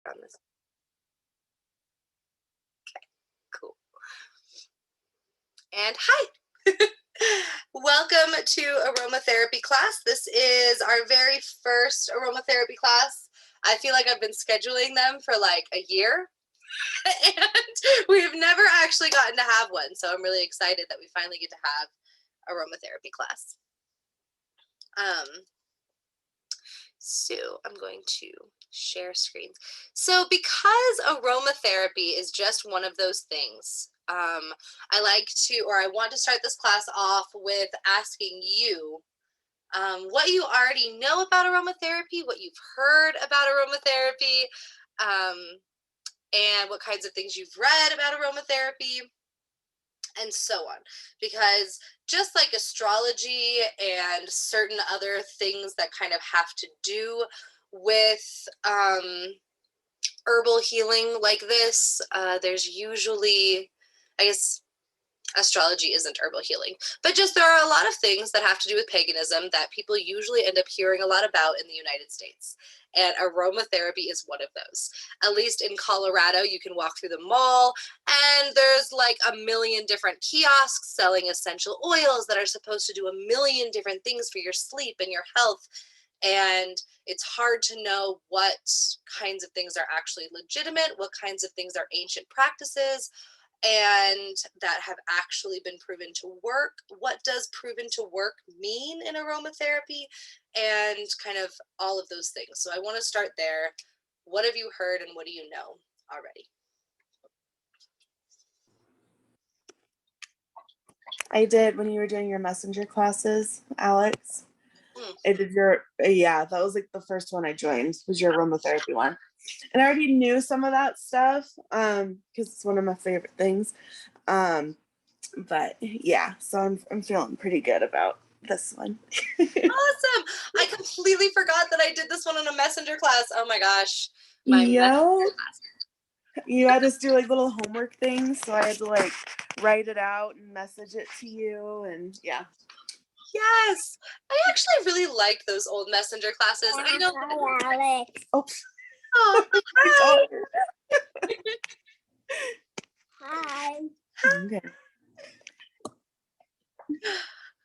on this. Okay, cool. And hi. Welcome to Aromatherapy class. This is our very first aromatherapy class. I feel like I've been scheduling them for like a year and we've never actually gotten to have one. So I'm really excited that we finally get to have aromatherapy class. So I'm going to share screens. So because aromatherapy is just one of those things, I like to, or I want to start this class off with asking you what you already know about aromatherapy, what you've heard about aromatherapy, and what kinds of things you've read about aromatherapy, and so on. Because just like astrology and certain other things that kind of have to do with herbal healing like this, there's usually, I guess, astrology isn't herbal healing, but just there are a lot of things that have to do with paganism that people usually end up hearing a lot about in the United States. And aromatherapy is one of those. At least in Colorado, you can walk through the mall and there's like a million different kiosks selling essential oils that are supposed to do a million different things for your sleep and your health. And it's hard to know what kinds of things are actually legitimate, what kinds of things are ancient practices, and that have actually been proven to work. What does proven to work mean in aromatherapy, and kind of all of those things. So I want to start there. What have you heard and what do you know already? I did when you were doing your messenger classes, Alex. I did your, yeah, that was like the first one I joined, was your aromatherapy one. And I already knew some of that stuff because it's one of my favorite things. But yeah, so I'm feeling pretty good about this one. Awesome. I completely forgot that I did this one in a messenger class. Oh my gosh. You had us do like little homework things, so I had to like write it out and message it to you, and yeah. Yes, I actually really like those old messenger classes. I know. Alex. Oh. Oh, hi. Hi. Okay.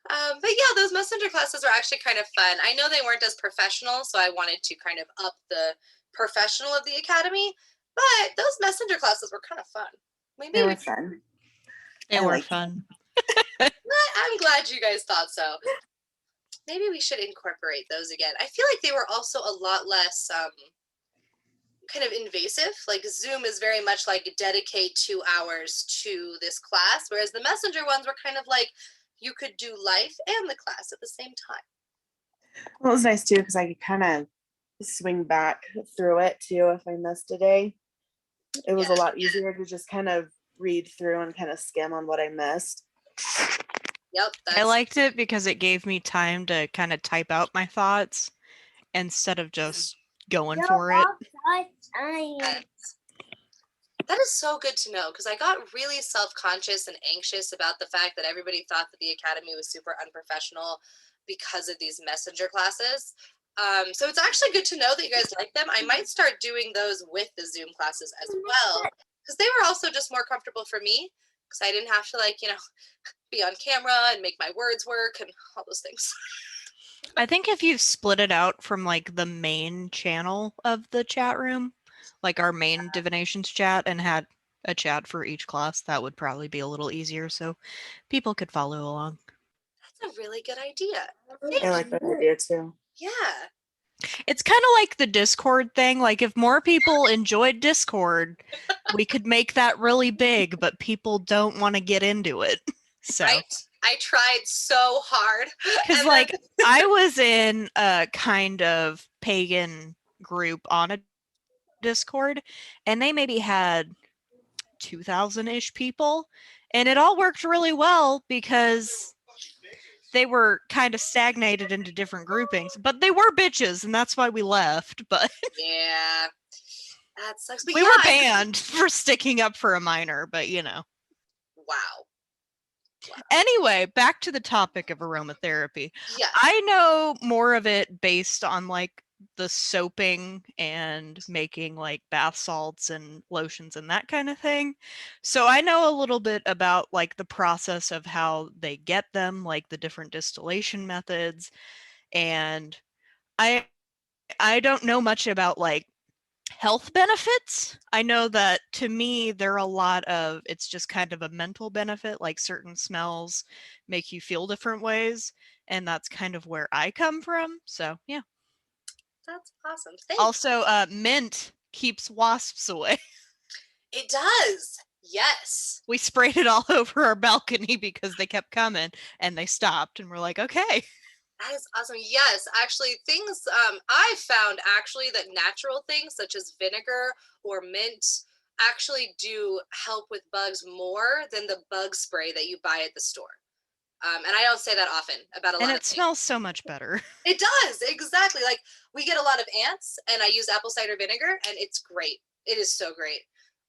But yeah, those messenger classes were actually kind of fun. I know they weren't as professional, so I wanted to kind of up the professional of the academy. But those messenger classes were kind of fun. They were fun. They were fun. I'm glad you guys thought so. Maybe we should incorporate those again. I feel like they were also a lot less kind of invasive. Like Zoom is very much like dedicate 2 hours to this class, whereas the messenger ones were kind of like you could do life and the class at the same time. Well, it was nice too because I could kind of swing back through it too if I missed a day. It was a lot easier to just kind of read through and kind of skim on what I missed. Yep. I liked it because it gave me time to kind of type out my thoughts instead of just going for it. That is so good to know, because I got really self-conscious and anxious about the fact that everybody thought that the academy was super unprofessional because of these messenger classes. So it's actually good to know that you guys like them. I might start doing those with the Zoom classes as well, because they were also just more comfortable for me, because I didn't have to like, be on camera and make my words work and all those things. I think if you split it out from like the main channel of the chat room, like our main divinations chat, and had a chat for each class, that would probably be a little easier so people could follow along. That's a really good idea. I like that idea too. Yeah. It's kind of like the Discord thing. Like if more people enjoyed Discord, we could make that really big, but people don't want to get into it. So. Right? I tried so hard. Because like I was in a kind of pagan group on a Discord, and they maybe had 2,000-ish people, and it all worked really well because they were kind of stagnated into different groupings, but they were bitches, and that's why we left. But yeah, that sucks. But we were banned for sticking up for a minor, but Wow. Anyway, back to the topic of aromatherapy. Yeah. I know more of it based on like the soaping and making like bath salts and lotions and that kind of thing. So I know a little bit about like the process of how they get them, like the different distillation methods. And I I don't know much about like health benefits. I know that to me there are a lot of it's just kind of a mental benefit, like certain smells make you feel different ways, and that's kind of where I come from. So, yeah. That's awesome. Thank Also, mint keeps wasps away. you. It does. Yes. We sprayed it all over our balcony because they kept coming and they stopped and we're like, okay. That is awesome. Yes, actually, things I found actually that natural things such as vinegar or mint actually do help with bugs more than the bug spray that you buy at the store. And I don't say that often about a And lot of it things. smells so much better. It does, exactly. Like we get a lot of ants, and I use apple cider vinegar, and it's great. It is so great.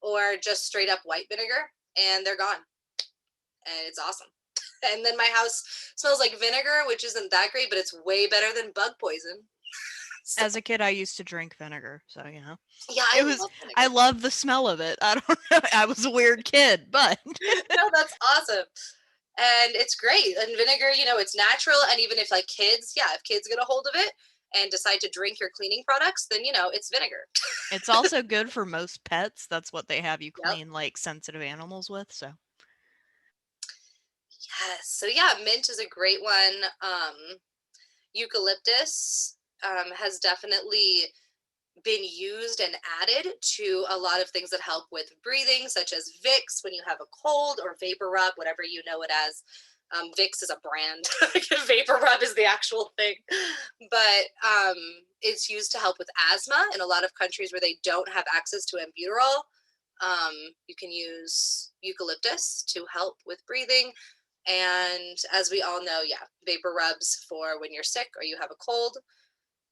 Or just straight up white vinegar, and they're gone, and it's awesome. And then my house smells like vinegar, which isn't that great, but it's way better than bug poison. So, As a kid, I used to drink vinegar, so you know. yeah, I It was love vinegar. I love the smell of it. I don't know. I was a weird kid, but No, that's awesome. And it's great. And vinegar, it's natural. And even if like kids, yeah, if kids get a hold of it and decide to drink your cleaning products, then it's vinegar. it's also good for most pets. That's what they have you Yep. clean like sensitive animals with, so. Yes. So yeah, mint is a great one. Eucalyptus has definitely been used and added to a lot of things that help with breathing, such as Vicks when you have a cold, or Vapor Rub, whatever you know it as. Vicks is a brand. Vapor Rub is the actual thing. But it's used to help with asthma in a lot of countries where they don't have access to albuterol. You can use eucalyptus to help with breathing. And as we all know, yeah, vapor rubs for when you're sick or you have a cold.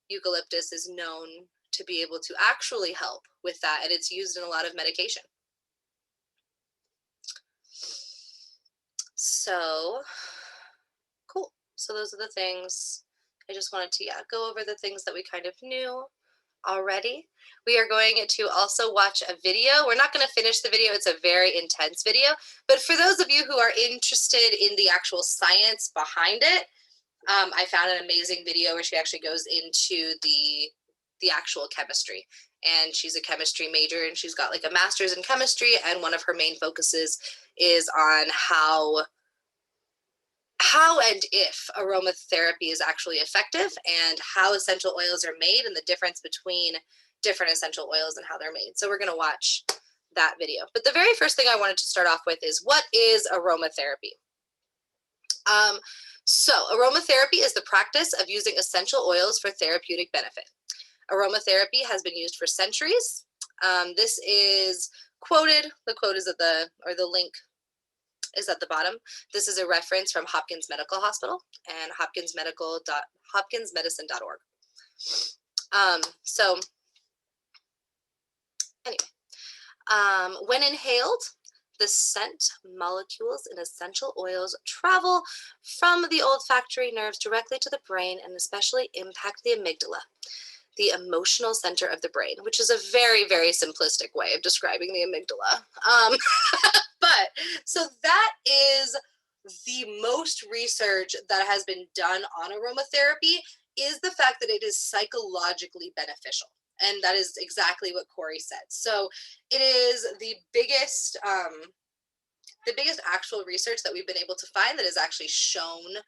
Eucalyptus is known to be able to actually help with that, and it's used in a lot of medication. So cool. So those are the things I just wanted to go over, the things that we kind of knew already. We are going to also watch a video. We're not going to finish the video. It's a very intense video, but for those of you who are interested in the actual science behind it, I found an amazing video where she actually goes into the actual chemistry. And she's a chemistry major, and she's got like a master's in chemistry, and one of her main focuses is on how and if aromatherapy is actually effective, and how essential oils are made, and the difference between different essential oils and how they're made. So we're going to watch that video. But the very first thing I wanted to start off with is, what is aromatherapy? So aromatherapy is the practice of using essential oils for therapeutic benefit. Aromatherapy has been used for centuries. This is quoted. The quote is the link is at the bottom. This is a reference from Hopkins Medical Hospital and hopkinsmedicine.org. So anyway, when inhaled, the scent molecules in essential oils travel from the olfactory nerves directly to the brain, and especially impact the amygdala, the emotional center of the brain, which is a very, very simplistic way of describing the amygdala. But so that is the most research that has been done on aromatherapy, is the fact that it is psychologically beneficial. And that is exactly what Corey said. So it is the biggest actual research that we've been able to find that has actually shown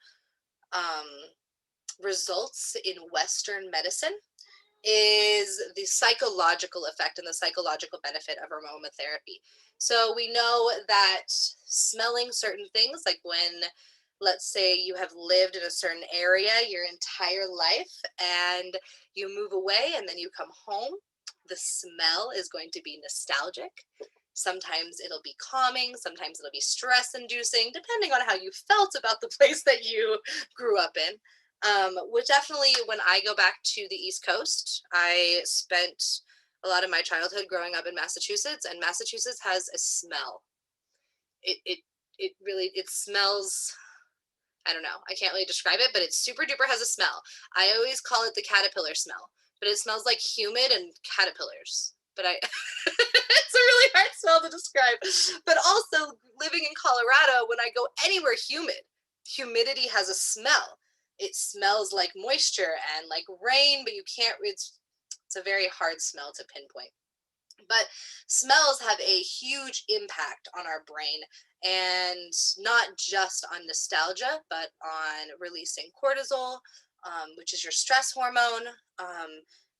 results in Western medicine, is the psychological effect and the psychological benefit of aromatherapy. So we know that smelling certain things, like when, let's say, you have lived in a certain area your entire life and you move away and then you come home, the smell is going to be nostalgic. Sometimes it'll be calming, sometimes it'll be stress inducing, depending on how you felt about the place that you grew up in. Which definitely, when I go back to the East Coast, I spent a lot of my childhood growing up in Massachusetts, and Massachusetts has a smell. It really, it smells, I don't know, I can't really describe it, but it super duper has a smell. I always call it the caterpillar smell, but it smells like humid and caterpillars. But it's a really hard smell to describe. But also living in Colorado, when I go anywhere humid, humidity has a smell. It smells like moisture and like rain, but you can't, it's a very hard smell to pinpoint. But smells have a huge impact on our brain, and not just on nostalgia, but on releasing cortisol, which is your stress hormone.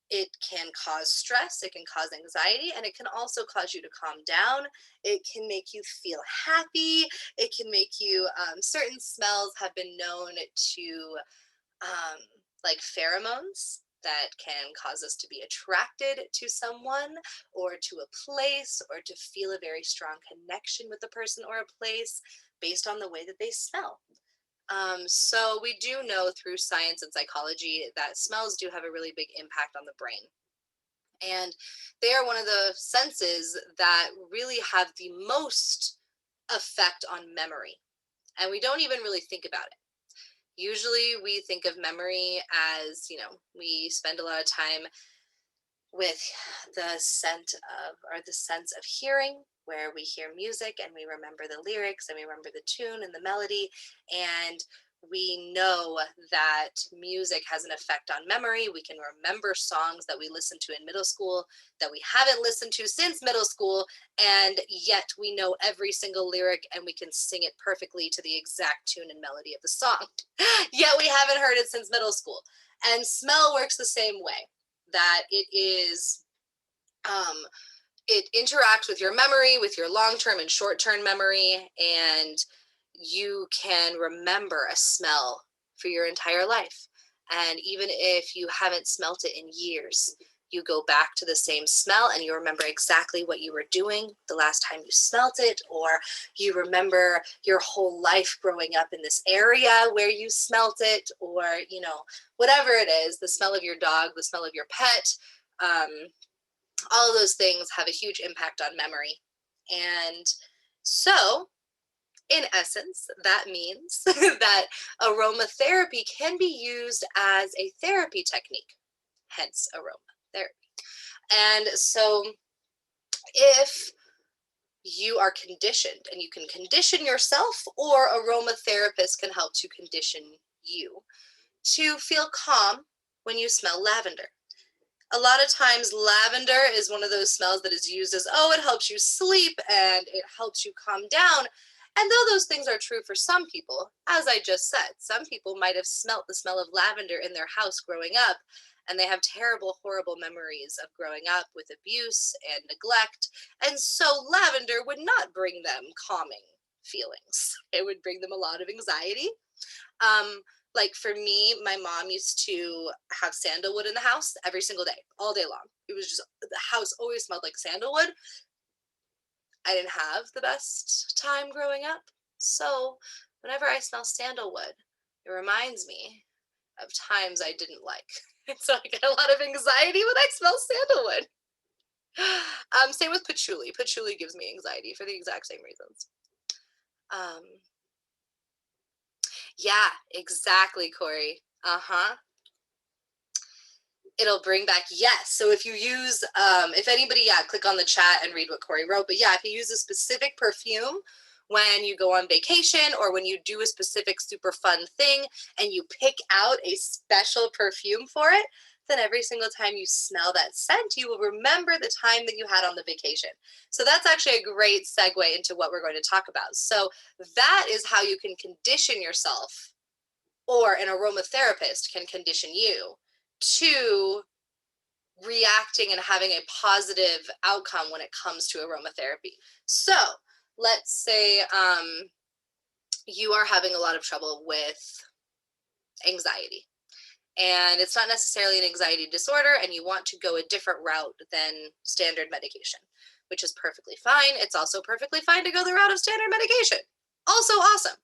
It can cause stress, it can cause anxiety, and it can also cause you to calm down. It can make you feel happy. It can make you, certain smells have been known to, um, like pheromones that can cause us to be attracted to someone or to a place or to feel a very strong connection with a person or a place based on the way that they smell. So we do know through science and psychology that smells do have a really big impact on the brain. And they are one of the senses that really have the most effect on memory. And we don't even really think about it. Usually we think of memory as, we spend a lot of time with the scent of, or the sense of hearing, where we hear music and we remember the lyrics and we remember the tune and the melody. And we know that music has an effect on memory. We can remember songs that we listened to in middle school that we haven't listened to since middle school, and yet we know every single lyric and we can sing it perfectly to the exact tune and melody of the song. Yet we haven't heard it since middle school. And smell works the same way, that it is, it interacts with your memory, with your long-term and short-term memory, and you can remember a smell for your entire life. And even if you haven't smelt it in years, you go back to the same smell and you remember exactly what you were doing the last time you smelt it, or you remember your whole life growing up in this area where you smelt it, or, whatever it is, the smell of your dog, the smell of your pet, all of those things have a huge impact on memory. And so, in essence, that means that aromatherapy can be used as a therapy technique, hence aromatherapy. And so, if you are conditioned, and you can condition yourself, or aromatherapists can help to condition you to feel calm when you smell lavender. A lot of times lavender is one of those smells that is used as, oh, it helps you sleep and it helps you calm down. And though those things are true for some people, as I just said, some people might have smelt the smell of lavender in their house growing up, and they have terrible, horrible memories of growing up with abuse and neglect. And so lavender would not bring them calming feelings. It would bring them a lot of anxiety. Like for me, my mom used to have sandalwood in the house every single day, all day long. It was just, the house always smelled like sandalwood. I didn't have the best time growing up. So whenever I smell sandalwood, it reminds me of times I didn't like. And so I get a lot of anxiety when I smell sandalwood. Same with patchouli. Patchouli gives me anxiety for the exact same reasons. Um, yeah, exactly, Corey. Uh-huh. It'll bring back, yes. So if you use, if anybody, click on the chat and read what Corey wrote. But yeah, if you use a specific perfume when you go on vacation, or when you do a specific super fun thing and you pick out a special perfume for it, then every single time you smell that scent, you will remember the time that you had on the vacation. So that's actually a great segue into what we're going to talk about. So that is how you can condition yourself, or an aromatherapist can condition you to reacting and having a positive outcome when it comes to aromatherapy. So let's say you are having a lot of trouble with anxiety, and it's not necessarily an anxiety disorder, and you want to go a different route than standard medication, which is perfectly fine. It's also perfectly fine to go the route of standard medication. Also awesome.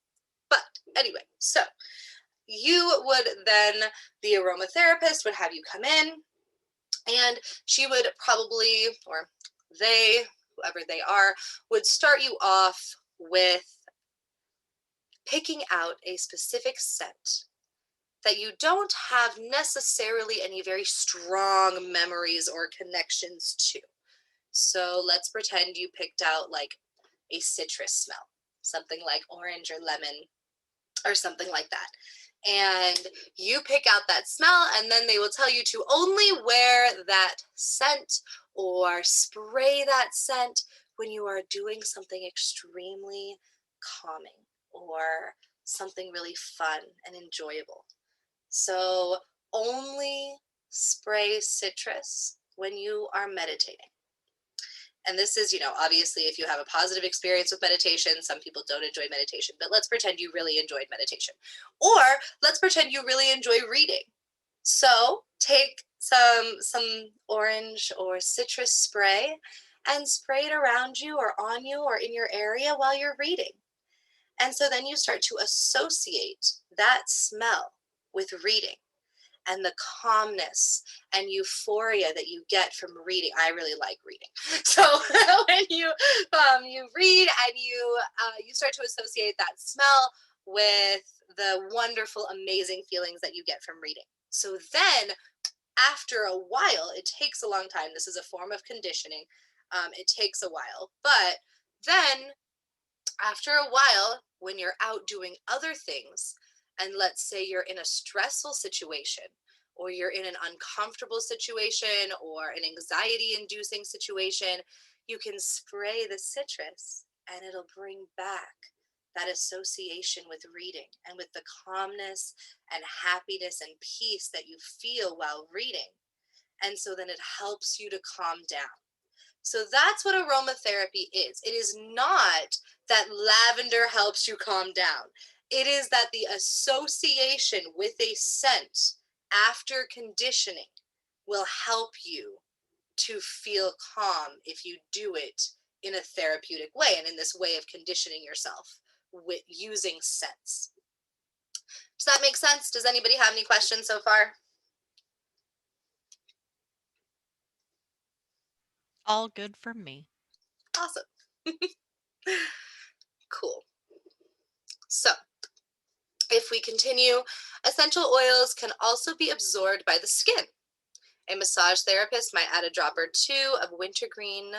But anyway, so you would then, the aromatherapist would have you come in, and she would probably, or they, whoever they are, would start you off with picking out a specific scent that you don't have necessarily any very strong memories or connections to. So let's pretend you picked out like a citrus smell, something like orange or lemon or something like that. And you pick out that smell, and then they will tell you to only wear that scent or spray that scent when you are doing something extremely calming or something really fun and enjoyable. So only spray citrus when you are meditating. And this is, obviously if you have a positive experience with meditation, some people don't enjoy meditation, but let's pretend you really enjoyed meditation. Or let's pretend you really enjoy reading. So take some orange or citrus spray and spray it around you or on you or in your area while you're reading. And so then you start to associate that smell with reading and the calmness and euphoria that you get from reading. I really like reading. So when you read and you start to associate that smell with the wonderful, amazing feelings that you get from reading. So then after a while, it takes a long time. This is a form of conditioning. It takes a while, but then after a while, when you're out doing other things, and let's say you're in a stressful situation, or you're in an uncomfortable situation, or an anxiety inducing situation, you can spray the citrus and it'll bring back that association with reading and with the calmness and happiness and peace that you feel while reading. And so then it helps you to calm down. So that's what aromatherapy is. It is not that lavender helps you calm down. It is that the association with a scent after conditioning will help you to feel calm if you do it in a therapeutic way and in this way of conditioning yourself with using scents. Does that make sense? Does anybody have any questions so far? All good for me. Awesome. Cool. So if we continue, essential oils can also be absorbed by the skin. A massage therapist might add a drop or two of wintergreen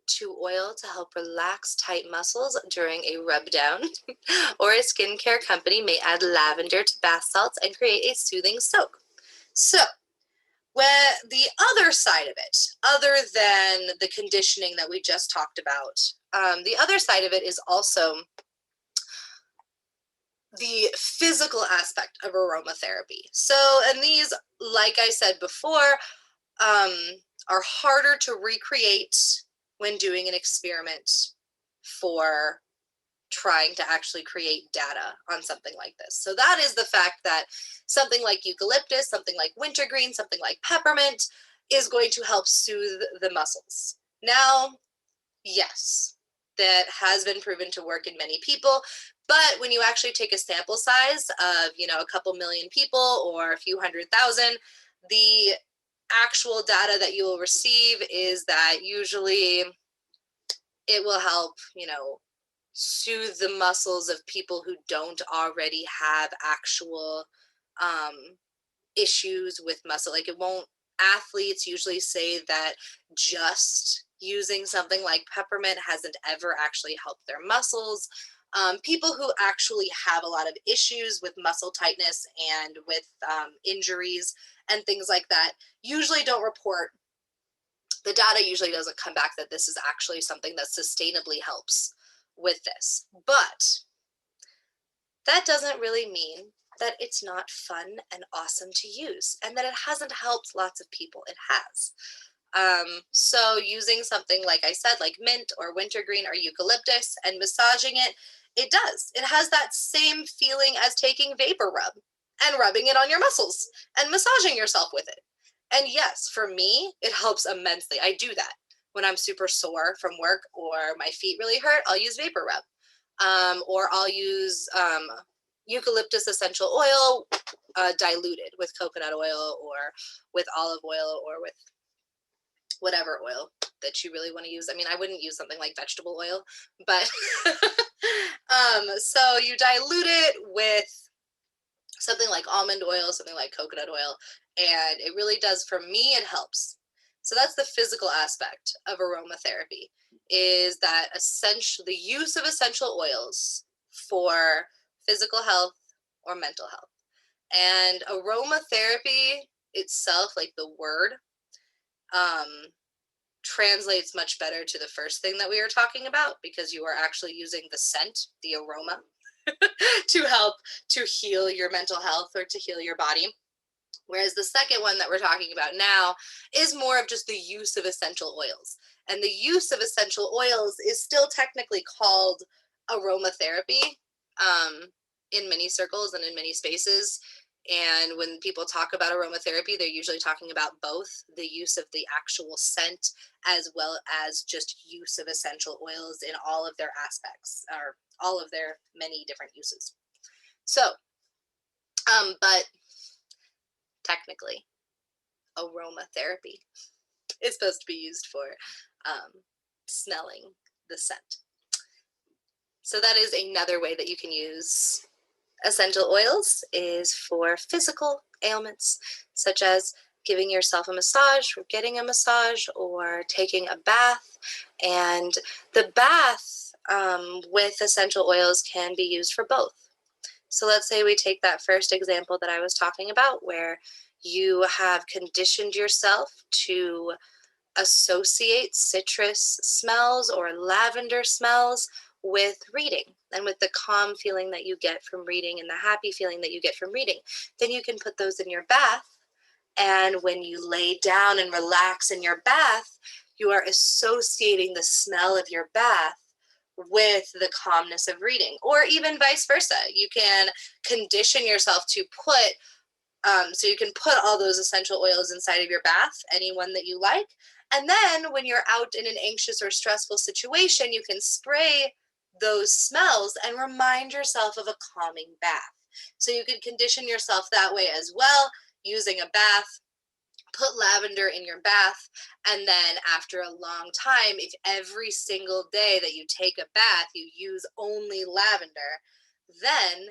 to oil to help relax tight muscles during a rub down, or a skincare company may add lavender to bath salts and create a soothing soak. So, where the other side of it, other than the conditioning that we just talked about, the other side of it is also the physical aspect of aromatherapy. So, and these, like I said before, are harder to recreate when doing an experiment for trying to actually create data on something like this. So that is the fact that something like eucalyptus, something like wintergreen, something like peppermint is going to help soothe the muscles. Now, yes, that has been proven to work in many people, but when you actually take a sample size of, a couple million people or a few 100,000, the actual data that you will receive is that usually it will help, soothe the muscles of people who don't already have actual issues with muscle. Like it won't, athletes usually say that just using something like peppermint hasn't ever actually helped their muscles. People who actually have a lot of issues with muscle tightness and with injuries and things like that usually don't report. The data usually doesn't come back that this is actually something that sustainably helps with this. But that doesn't really mean that it's not fun and awesome to use and that it hasn't helped lots of people. It has. So using something like I said, like mint or wintergreen or eucalyptus and massaging it, it does. It has that same feeling as taking vapor rub and rubbing it on your muscles and massaging yourself with it. And yes, for me, it helps immensely. I do that when I'm super sore from work or my feet really hurt. I'll use vapor rub, or I'll use eucalyptus essential oil diluted with coconut oil or with olive oil or with whatever oil that you really want to use. I mean, I wouldn't use something like vegetable oil, but so you dilute it with something like almond oil, something like coconut oil, and it really does, for me, it helps. So that's the physical aspect of aromatherapy, is that the use of essential oils for physical health or mental health. And aromatherapy itself, like the word, um, translates much better to the first thing that we were talking about, because you are actually using the scent, the aroma, to help to heal your mental health or to heal your body. Whereas the second one that we're talking about now is more of just the use of essential oils. And the use of essential oils is still technically called aromatherapy, in many circles and in many spaces. And when people talk about aromatherapy, they're usually talking about both the use of the actual scent as well as just use of essential oils in all of their aspects, or all of their many different uses. So, but technically, aromatherapy is supposed to be used for smelling the scent. So that is another way that you can use essential oils, is for physical ailments, such as giving yourself a massage, or getting a massage, or taking a bath. And the bath with essential oils can be used for both. So let's say we take that first example that I was talking about, where you have conditioned yourself to associate citrus smells or lavender smells with reading, and with the calm feeling that you get from reading and the happy feeling that you get from reading. Then you can put those in your bath. And when you lay down and relax in your bath, you are associating the smell of your bath with the calmness of reading, or even vice versa. You can condition yourself to so you can put all those essential oils inside of your bath, any one that you like. And then when you're out in an anxious or stressful situation, you can spray those smells and remind yourself of a calming bath. So you can condition yourself that way as well, using a bath. Put lavender in your bath, and then after a long time, if every single day that you take a bath you use only lavender, then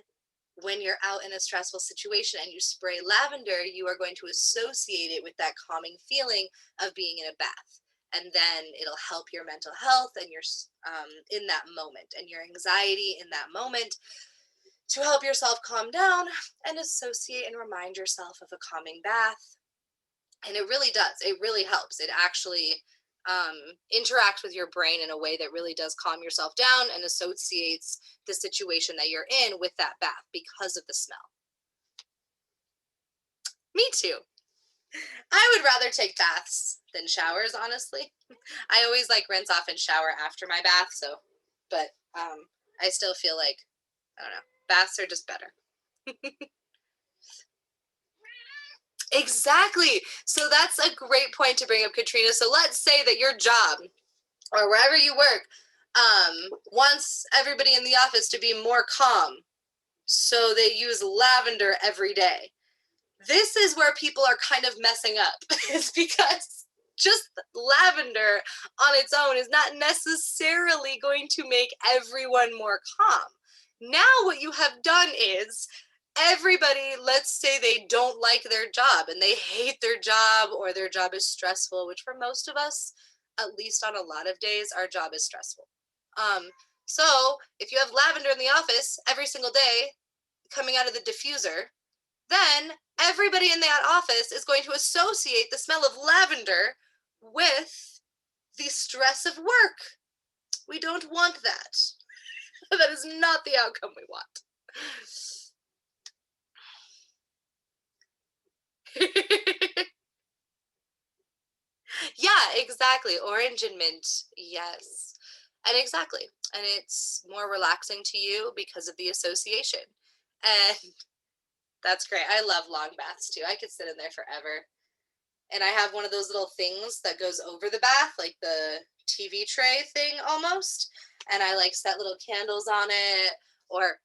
when you're out in a stressful situation and you spray lavender, you are going to associate it with that calming feeling of being in a bath. And then it'll help your mental health and your in that moment, and your anxiety in that moment, to help yourself calm down and associate and remind yourself of a calming bath. And it really does. It really helps. It actually interacts with your brain in a way that really does calm yourself down and associates the situation that you're in with that bath because of the smell. Me too. I would rather take baths than showers, honestly. I always like rinse off and shower after my bath, but I still feel like, I don't know, baths are just better. Exactly. So that's a great point to bring up, Katrina. So let's say that your job, or wherever you work, wants everybody in the office to be more calm. So they use lavender every day. This is where people are kind of messing up, is because just lavender on its own is not necessarily going to make everyone more calm. Now what you have done is, everybody, let's say they don't like their job and they hate their job, or their job is stressful, which for most of us, at least on a lot of days, our job is stressful. So if you have lavender in the office every single day coming out of the diffuser, then everybody in that office is going to associate the smell of lavender with the stress of work. We don't want that. That is not the outcome we want. Yeah, exactly. Orange and mint. Yes. And exactly. And it's more relaxing to you because of the association. And that's great. I love long baths too. I could sit in there forever. And I have one of those little things that goes over the bath, like the TV tray thing almost. And I like set little candles on it, or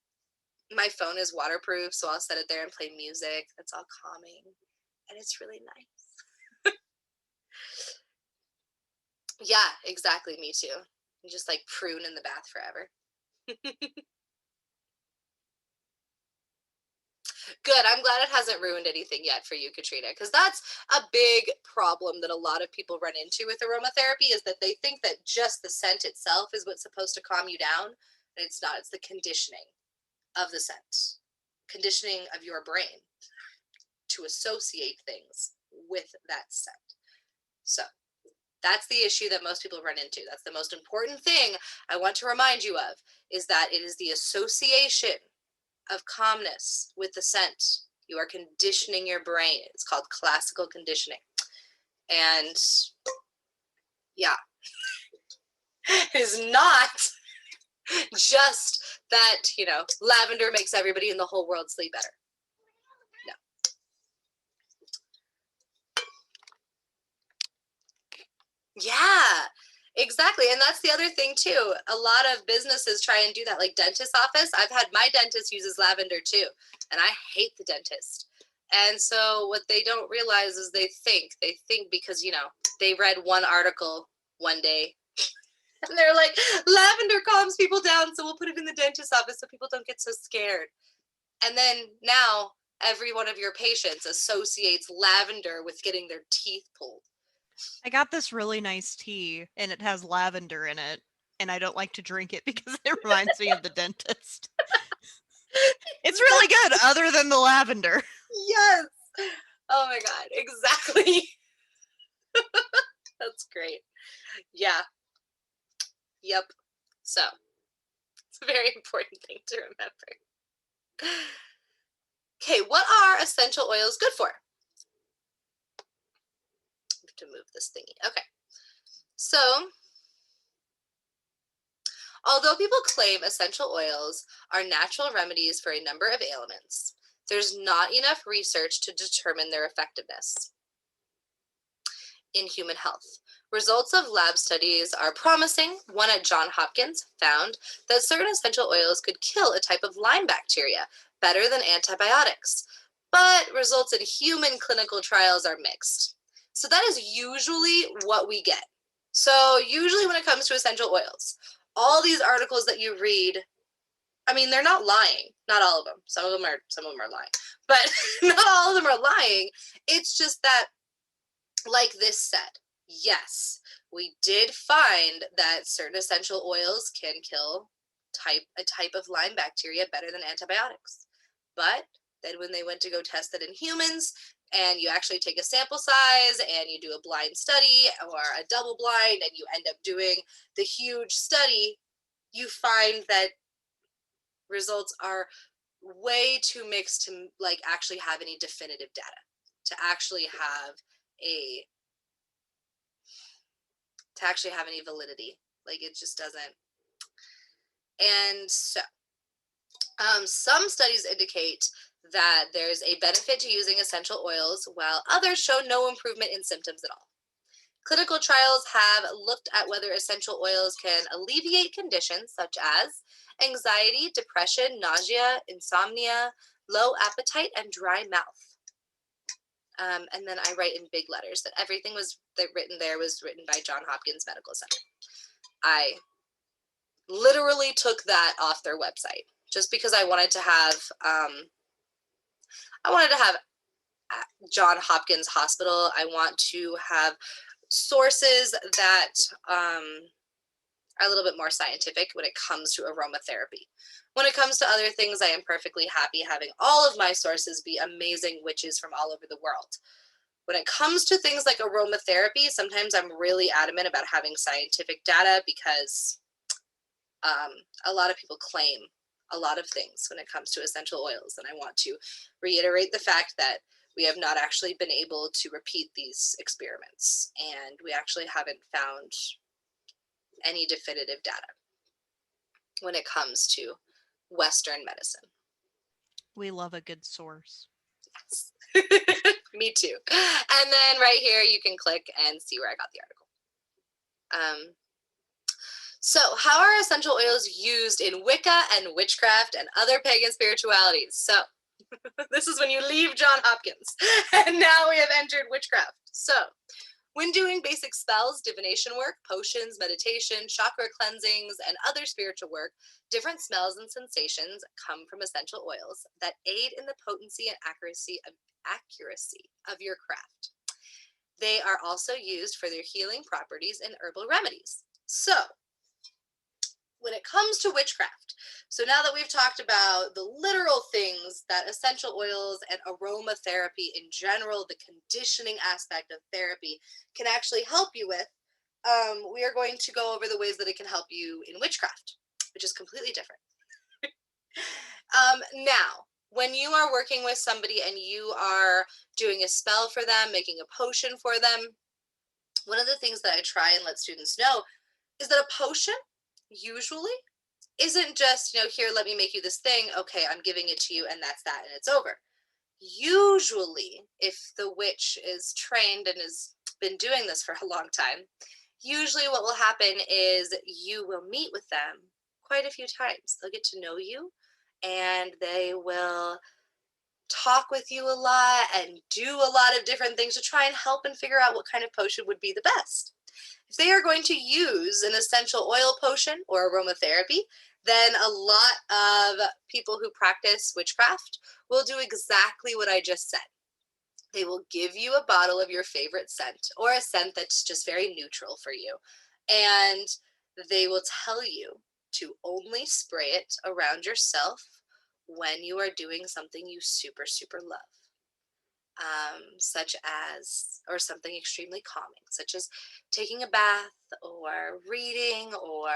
my phone is waterproof, so I'll set it there and play music that's all calming. And it's really nice. Yeah, exactly. Me too. You just like prune in the bath forever. Good. I'm glad it hasn't ruined anything yet for you, Katrina, because that's a big problem that a lot of people run into with aromatherapy is that they think that just the scent itself is what's supposed to calm you down. And it's not. It's the conditioning of the scent, conditioning of your brain to associate things with that scent. So that's the issue that most people run into. That's the most important thing I want to remind you of, is that it is the association of calmness with the scent. You are conditioning your brain. It's called classical conditioning. And yeah, it is not just that, lavender makes everybody in the whole world sleep better. No. Yeah, exactly. And that's the other thing too. A lot of businesses try and do that, like dentist office. I've had my dentist uses lavender too, and I hate the dentist. And so what they don't realize is they think because, they read one article one day and they're like, lavender calms people down, so we'll put it in the dentist office so people don't get so scared. And then now every one of your patients associates lavender with getting their teeth pulled. I got this really nice tea and it has lavender in it, and I don't like to drink it because it reminds me of the dentist. It's really good other than the lavender. Yes. Oh my God, exactly. That's great. Yeah. Yep. So it's a very important thing to remember. Okay, what are essential oils good for? I have to move this thingy. Okay. So, although people claim essential oils are natural remedies for a number of ailments, there's not enough research to determine their effectiveness in human health. Results of lab studies are promising. One at Johns Hopkins found that certain essential oils could kill a type of Lyme bacteria better than antibiotics, but results in human clinical trials are mixed. So that is usually what we get. So usually when it comes to essential oils, all these articles that you read, I mean, they're not lying. Not all of them. Some of them are lying, but not all of them are lying. It's just that, like this said, yes, we did find that certain essential oils can kill a type of Lyme bacteria better than antibiotics. But then when they went to go test it in humans, and you actually take a sample size and you do a blind study or a double blind, and you end up doing the huge study, you find that results are way too mixed to actually have any definitive data, to actually have a any validity. Like, it just doesn't. And so some studies indicate that there's a benefit to using essential oils, while others show no improvement in symptoms at all. Clinical trials have looked at whether essential oils can alleviate conditions such as anxiety, depression, nausea, insomnia, low appetite, and dry mouth. And then I write in big letters that everything was written by Johns Hopkins Medical Center. I literally took that off their website just because I wanted to have Johns Hopkins Hospital. I want to have sources that are a little bit more scientific when it comes to aromatherapy. When it comes to other things, I am perfectly happy having all of my sources be amazing witches from all over the world. When it comes to things like aromatherapy, sometimes I'm really adamant about having scientific data because a lot of people claim a lot of things when it comes to essential oils. And I want to reiterate the fact that we have not actually been able to repeat these experiments, and we actually haven't found any definitive data when it comes to Western medicine. We love a good source. Yes. Me too. And then right here, you can click and see where I got the article. So how are essential oils used in Wicca and witchcraft and other pagan spiritualities? So this is when you leave Johns Hopkins, and now we have entered witchcraft. So When doing basic spells, divination work, potions, meditation, chakra cleansings, and other spiritual work, different smells and sensations come from essential oils that aid in the potency and accuracy of your craft. They are also used for their healing properties in herbal remedies. So, when it comes to witchcraft, so now that we've talked about the literal things that essential oils and aromatherapy in general, the conditioning aspect of therapy, can actually help you with, we are going to go over the ways that it can help you in witchcraft, which is completely different. Now, when you are working with somebody and you are doing a spell for them, making a potion for them, one of the things that I try and let students know is that a potion usually isn't just, here, let me make you this thing. Okay, I'm giving it to you and that's that and it's over. Usually, if the witch is trained and has been doing this for a long time, usually what will happen is you will meet with them quite a few times. They'll get to know you and they will talk with you a lot and do a lot of different things to try and help and figure out what kind of potion would be the best. If they are going to use an essential oil potion or aromatherapy, then a lot of people who practice witchcraft will do exactly what I just said. They will give you a bottle of your favorite scent or a scent that's just very neutral for you. And they will tell you to only spray it around yourself when you are doing something you super, super love. Such as, or something extremely calming, such as taking a bath or reading or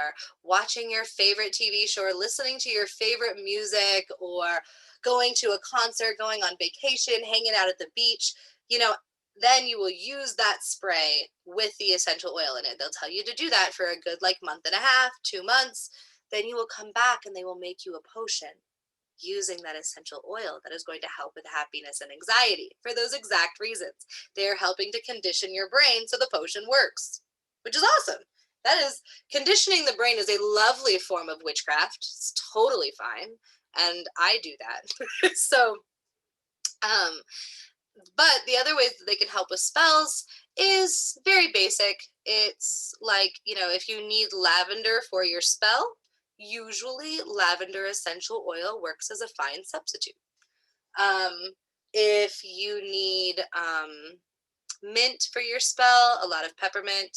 watching your favorite TV show or listening to your favorite music or going to a concert, going on vacation, hanging out at the beach, then you will use that spray with the essential oil in it. They'll tell you to do that for a good month and a half, 2 months. Then you will come back and they will make you a potion using that essential oil that is going to help with happiness and anxiety for those exact reasons. They're helping to condition your brain so the potion works, which is awesome. That is, conditioning the brain is a lovely form of witchcraft. It's totally fine. And I do that. So, but the other ways that they can help with spells is very basic. It's like, if you need lavender for your spell, usually lavender essential oil works as a fine substitute. If you need mint for your spell, a lot of peppermint,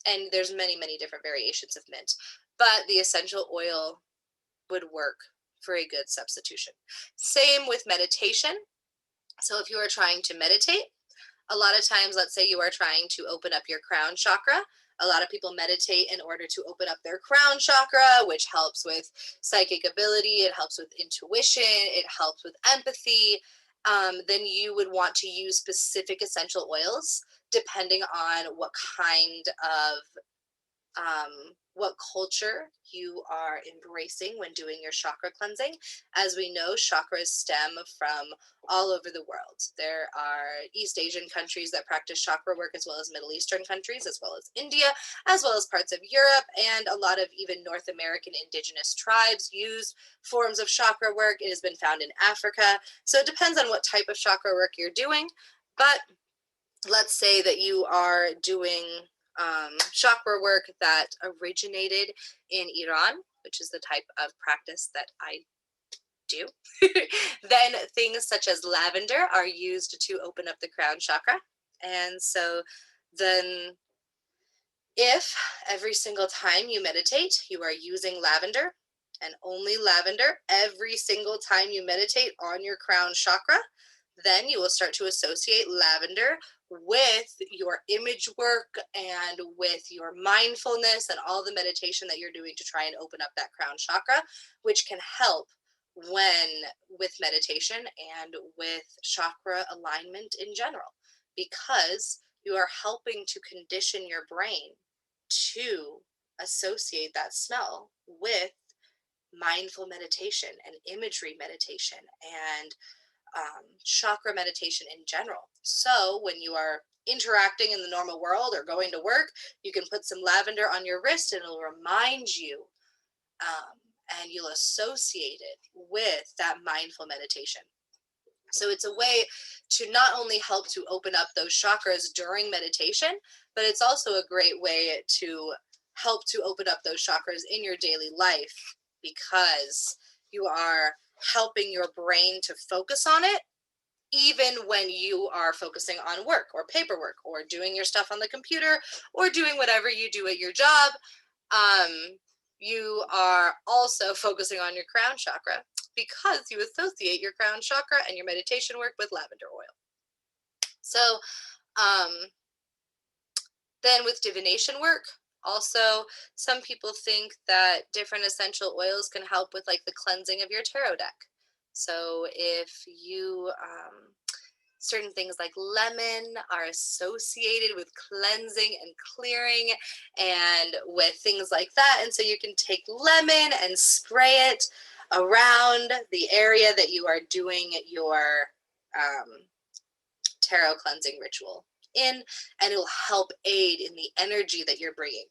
and there's many, many different variations of mint, but the essential oil would work for a good substitution. Same with meditation. So if you are trying to meditate, a lot of times, let's say you are trying to open up your crown chakra. A lot of people meditate in order to open up their crown chakra, which helps with psychic ability. It helps with intuition. It helps with empathy. Then you would want to use specific essential oils depending on what culture you are embracing when doing your chakra cleansing. As we know, chakras stem from all over the world. There are East Asian countries that practice chakra work, as well as Middle Eastern countries, as well as India, as well as parts of Europe, and a lot of even North American indigenous tribes use forms of chakra work. It has been found in Africa. So it depends on what type of chakra work you're doing. But let's say that you are doing chakra work that originated in Iran, which is the type of practice that I do, then things such as lavender are used to open up the crown chakra. And so then if every single time you meditate, you are using lavender and only lavender every single time you meditate on your crown chakra, then you will start to associate lavender with your image work and with your mindfulness and all the meditation that you're doing to try and open up that crown chakra, which can help with meditation and with chakra alignment in general, because you are helping to condition your brain to associate that smell with mindful meditation and imagery meditation and chakra meditation in general. So when you are interacting in the normal world or going to work, you can put some lavender on your wrist and it'll remind you, and you'll associate it with that mindful meditation. So it's a way to not only help to open up those chakras during meditation, but it's also a great way to help to open up those chakras in your daily life, because you are helping your brain to focus on it even when you are focusing on work or paperwork or doing your stuff on the computer or doing whatever you do at your job. You are also focusing on your crown chakra because you associate your crown chakra and your meditation work with lavender oil. So then with divination work, also, some people think that different essential oils can help with like the cleansing of your tarot deck. So if you certain things like lemon are associated with cleansing and clearing and with things like that. And so you can take lemon and spray it around the area that you are doing your tarot cleansing ritual in, and it will help aid in the energy that you're bringing.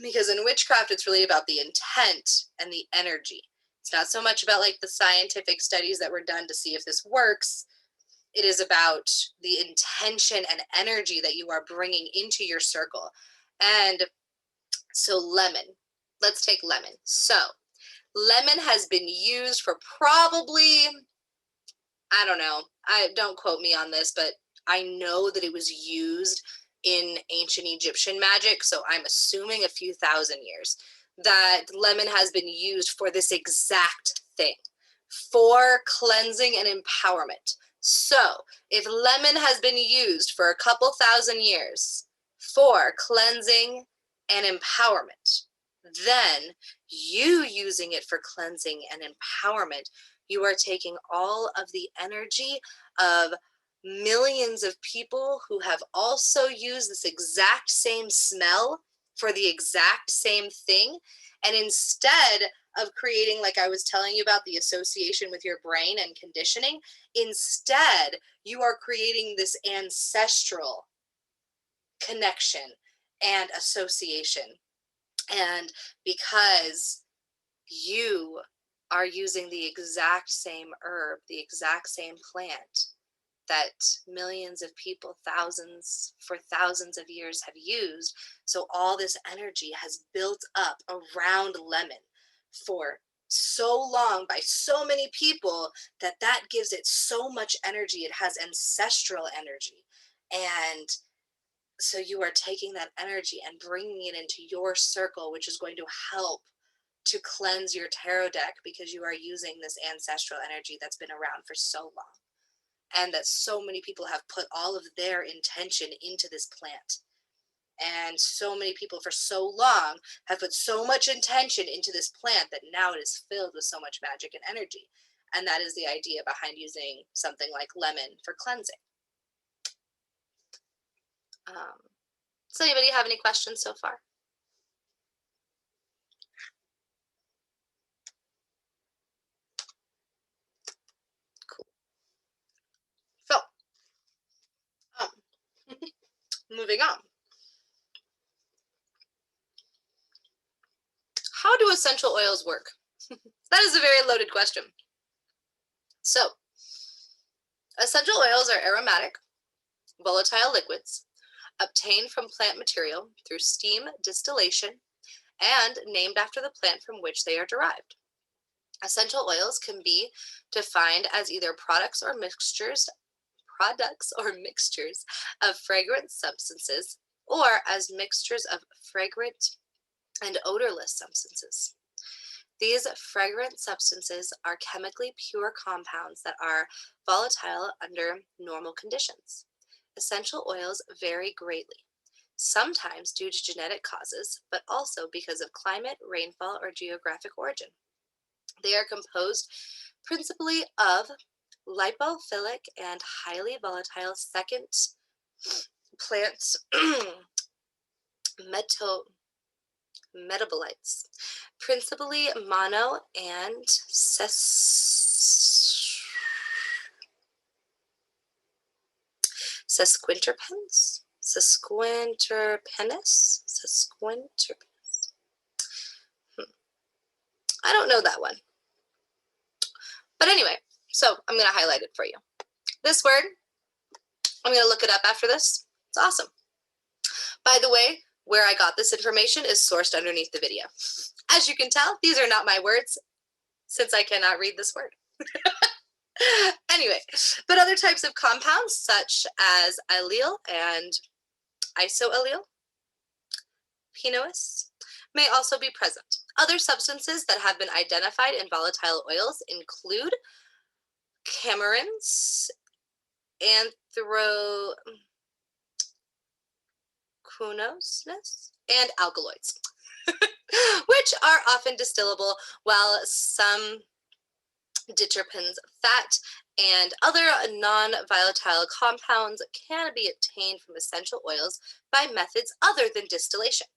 Because in witchcraft, it's really about the intent and the energy. It's not so much about like the scientific studies that were done to see if this works. It is about the intention and energy that you are bringing into your circle. And so lemon, let's take lemon. So lemon has been used for probably, I don't know, don't quote me on this, but I know that it was used in ancient Egyptian magic. So I'm assuming a few thousand years that lemon has been used for this exact thing, for cleansing and empowerment. So if lemon has been used for a couple thousand years for cleansing and empowerment, then you using it for cleansing and empowerment, you are taking all of the energy of millions of people who have also used this exact same smell for the exact same thing. And instead of creating, like I was telling you about the association with your brain and conditioning, instead you are creating this ancestral connection and association. And because you are using the exact same herb, the exact same plant that millions of people, thousands for thousands of years have used. So all this energy has built up around lemon for so long by so many people that gives it so much energy. It has ancestral energy. And so you are taking that energy and bringing it into your circle, which is going to help to cleanse your tarot deck, because you are using this ancestral energy that's been around for so long, and that so many people have put all of their intention into this plant. And so many people for so long have put so much intention into this plant that now it is filled with so much magic and energy. And that is the idea behind using something like lemon for cleansing. Does anybody have any questions so far? Cool. So, moving on. How do essential oils work? That is a very loaded question. So, essential oils are aromatic, volatile liquids obtained from plant material through steam distillation and named after the plant from which they are derived. Essential oils can be defined as either products or mixtures of fragrant substances, or as mixtures of fragrant and odorless substances. These fragrant substances are chemically pure compounds that are volatile under normal conditions. Essential oils vary greatly, sometimes due to genetic causes, but also because of climate, rainfall, or geographic origin. They are composed principally of lipophilic and highly volatile second plant metabolites, principally mono and sesquiterpenes. I don't know that one. But anyway, So I'm going to highlight it for you. This word, I'm going to look it up after this. It's awesome. By the way, where I got this information is sourced underneath the video. As you can tell, these are not my words since I cannot read this word. Anyway, but other types of compounds such as allyl and isoallyl, penois, may also be present. Other substances that have been identified in volatile oils include camarins, anthraquinones, and alkaloids, which are often distillable, while some diterpenes, fat, and other non-volatile compounds can be obtained from essential oils by methods other than distillation.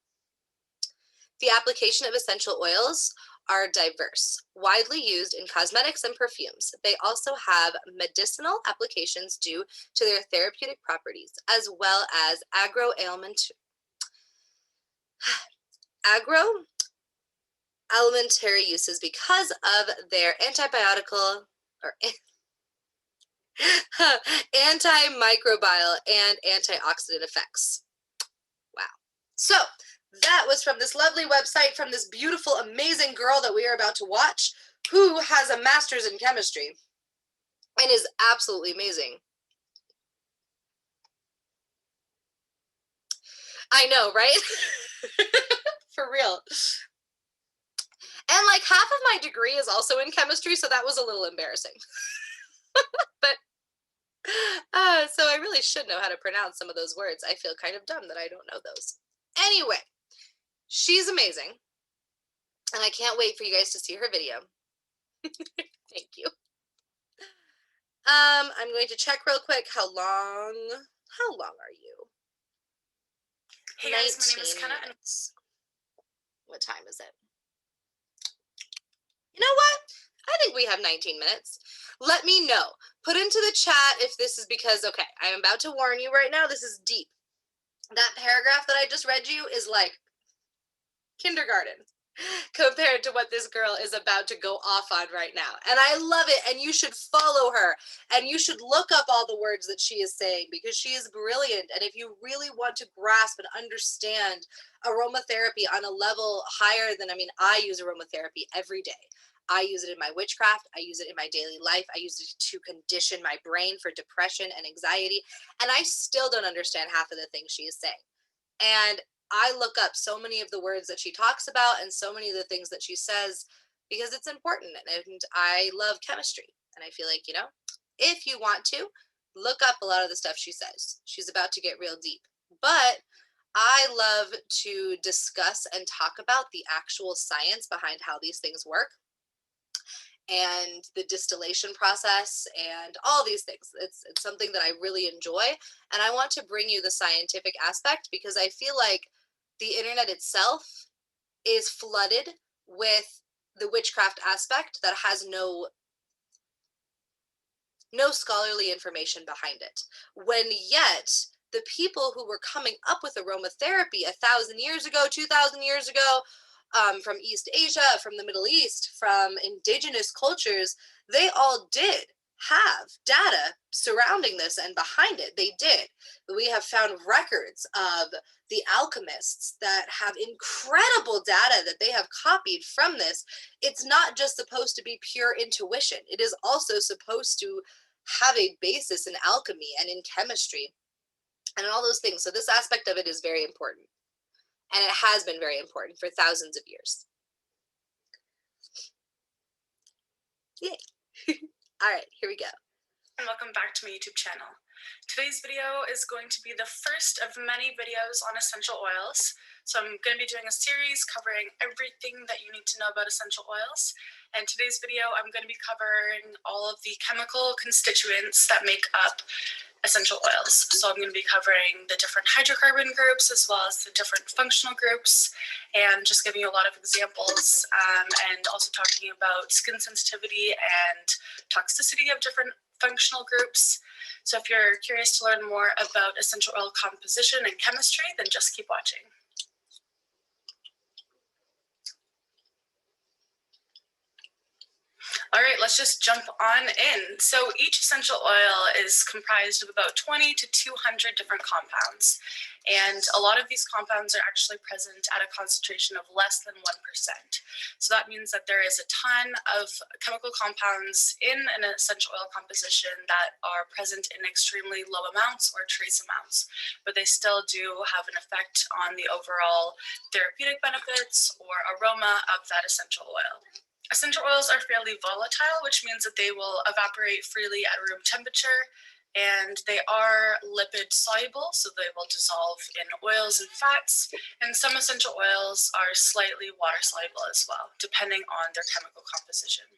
The application of essential oils are diverse, widely used in cosmetics and perfumes. They also have medicinal applications due to their therapeutic properties, as well as agroalimentary uses because of their antibiotical or antimicrobial and antioxidant effects. Wow. So that was from this lovely website from this beautiful, amazing girl that we are about to watch, who has a master's in chemistry and is absolutely amazing. I know, right? For real. And like half of my degree is also in chemistry, so that was a little embarrassing. But so I really should know how to pronounce some of those words. I feel kind of dumb that I don't know those. Anyway, she's amazing. And I can't wait for you guys to see her video. Thank you. I'm going to check real quick how long are you? Hey guys, my name is Kenna. What time is it? You know what? I think we have 19 minutes. Let me know. Put into the chat if this is because, okay, I'm about to warn you right now, this is deep. That paragraph that I just read you is like kindergarten compared to what this girl is about to go off on right now. And I love it. And you should follow her and you should look up all the words that she is saying because she is brilliant. And if you really want to grasp and understand aromatherapy on a level higher than, I use aromatherapy every day. I use it in my witchcraft. I use it in my daily life. I use it to condition my brain for depression and anxiety. And I still don't understand half of the things she is saying. And I look up so many of the words that she talks about and so many of the things that she says because it's important. And I love chemistry. And I feel like, if you want to, look up a lot of the stuff she says. She's about to get real deep. But I love to discuss and talk about the actual science behind how these things work and the distillation process and all these things. It's something that I really enjoy. And I want to bring you the scientific aspect because I feel like the internet itself is flooded with the witchcraft aspect that has no scholarly information behind it. When yet, the people who were coming up with aromatherapy 1,000 years ago, 2,000 years ago, from East Asia, from the Middle East, from indigenous cultures, they all did have data surrounding this and behind it. They did. We have found records of the alchemists that have incredible data that they have copied from this. It's not just supposed to be pure intuition. It is also supposed to have a basis in alchemy and in chemistry and all those things. So this aspect of it is very important. And it has been very important for thousands of years. Yay. All right, here we go. And welcome back to my YouTube channel. Today's video is going to be the first of many videos on essential oils. So I'm going to be doing a series covering everything that you need to know about essential oils. And today's video, I'm going to be covering all of the chemical constituents that make up essential oils. So I'm going to be covering the different hydrocarbon groups as well as the different functional groups and just giving you a lot of examples and also talking about skin sensitivity and toxicity of different functional groups. So if you're curious to learn more about essential oil composition and chemistry, then just keep watching. All right, let's just jump on in. So each essential oil is comprised of about 20 to 200 different compounds. And a lot of these compounds are actually present at a concentration of less than 1%. So that means that there is a ton of chemical compounds in an essential oil composition that are present in extremely low amounts or trace amounts, but they still do have an effect on the overall therapeutic benefits or aroma of that essential oil. Essential oils are fairly volatile, which means that they will evaporate freely at room temperature, and they are lipid soluble, so they will dissolve in oils and fats, and some essential oils are slightly water soluble as well, depending on their chemical composition.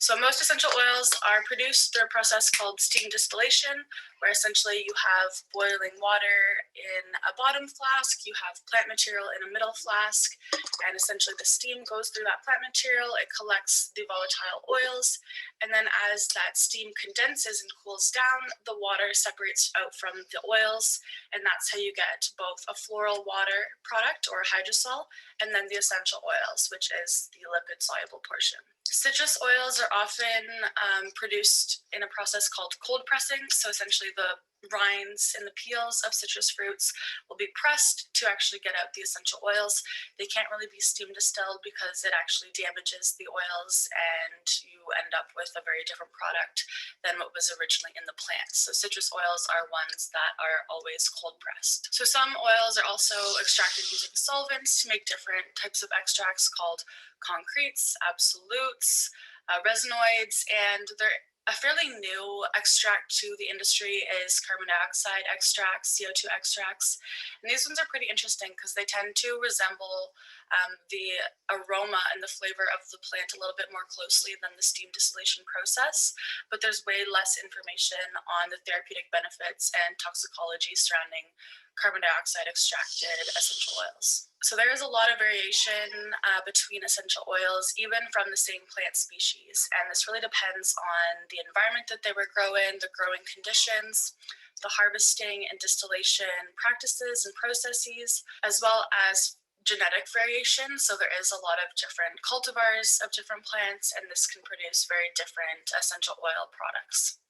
So most essential oils are produced through a process called steam distillation, where essentially you have boiling water in a bottom flask, you have plant material in a middle flask, and essentially the steam goes through that plant material, it collects the volatile oils, and then as that steam condenses and cools down, the water separates out from the oils, and that's how you get both a floral water product or hydrosol, and then the essential oils, which is the lipid soluble portion. Citrus oils are often produced in a process called cold pressing. So essentially the rinds and the peels of citrus fruits will be pressed to actually get out the essential oils. They can't really be steam distilled because it actually damages the oils and you end up with a very different product than what was originally in the plant. So citrus oils are ones that are always cold pressed. So some oils are also extracted using solvents to make different types of extracts called concretes, absolutes, resinoids, and they're a fairly new extract to the industry is carbon dioxide extracts, CO2 extracts. And these ones are pretty interesting because they tend to resemble the aroma and the flavor of the plant a little bit more closely than the steam distillation process, but there's way less information on the therapeutic benefits and toxicology surrounding carbon dioxide extracted essential oils. So there is a lot of variation between essential oils, even from the same plant species. And this really depends on the environment that they were grown, the growing conditions, the harvesting and distillation practices and processes, as well as genetic variation. So there is a lot of different cultivars of different plants, and this can produce very different essential oil products.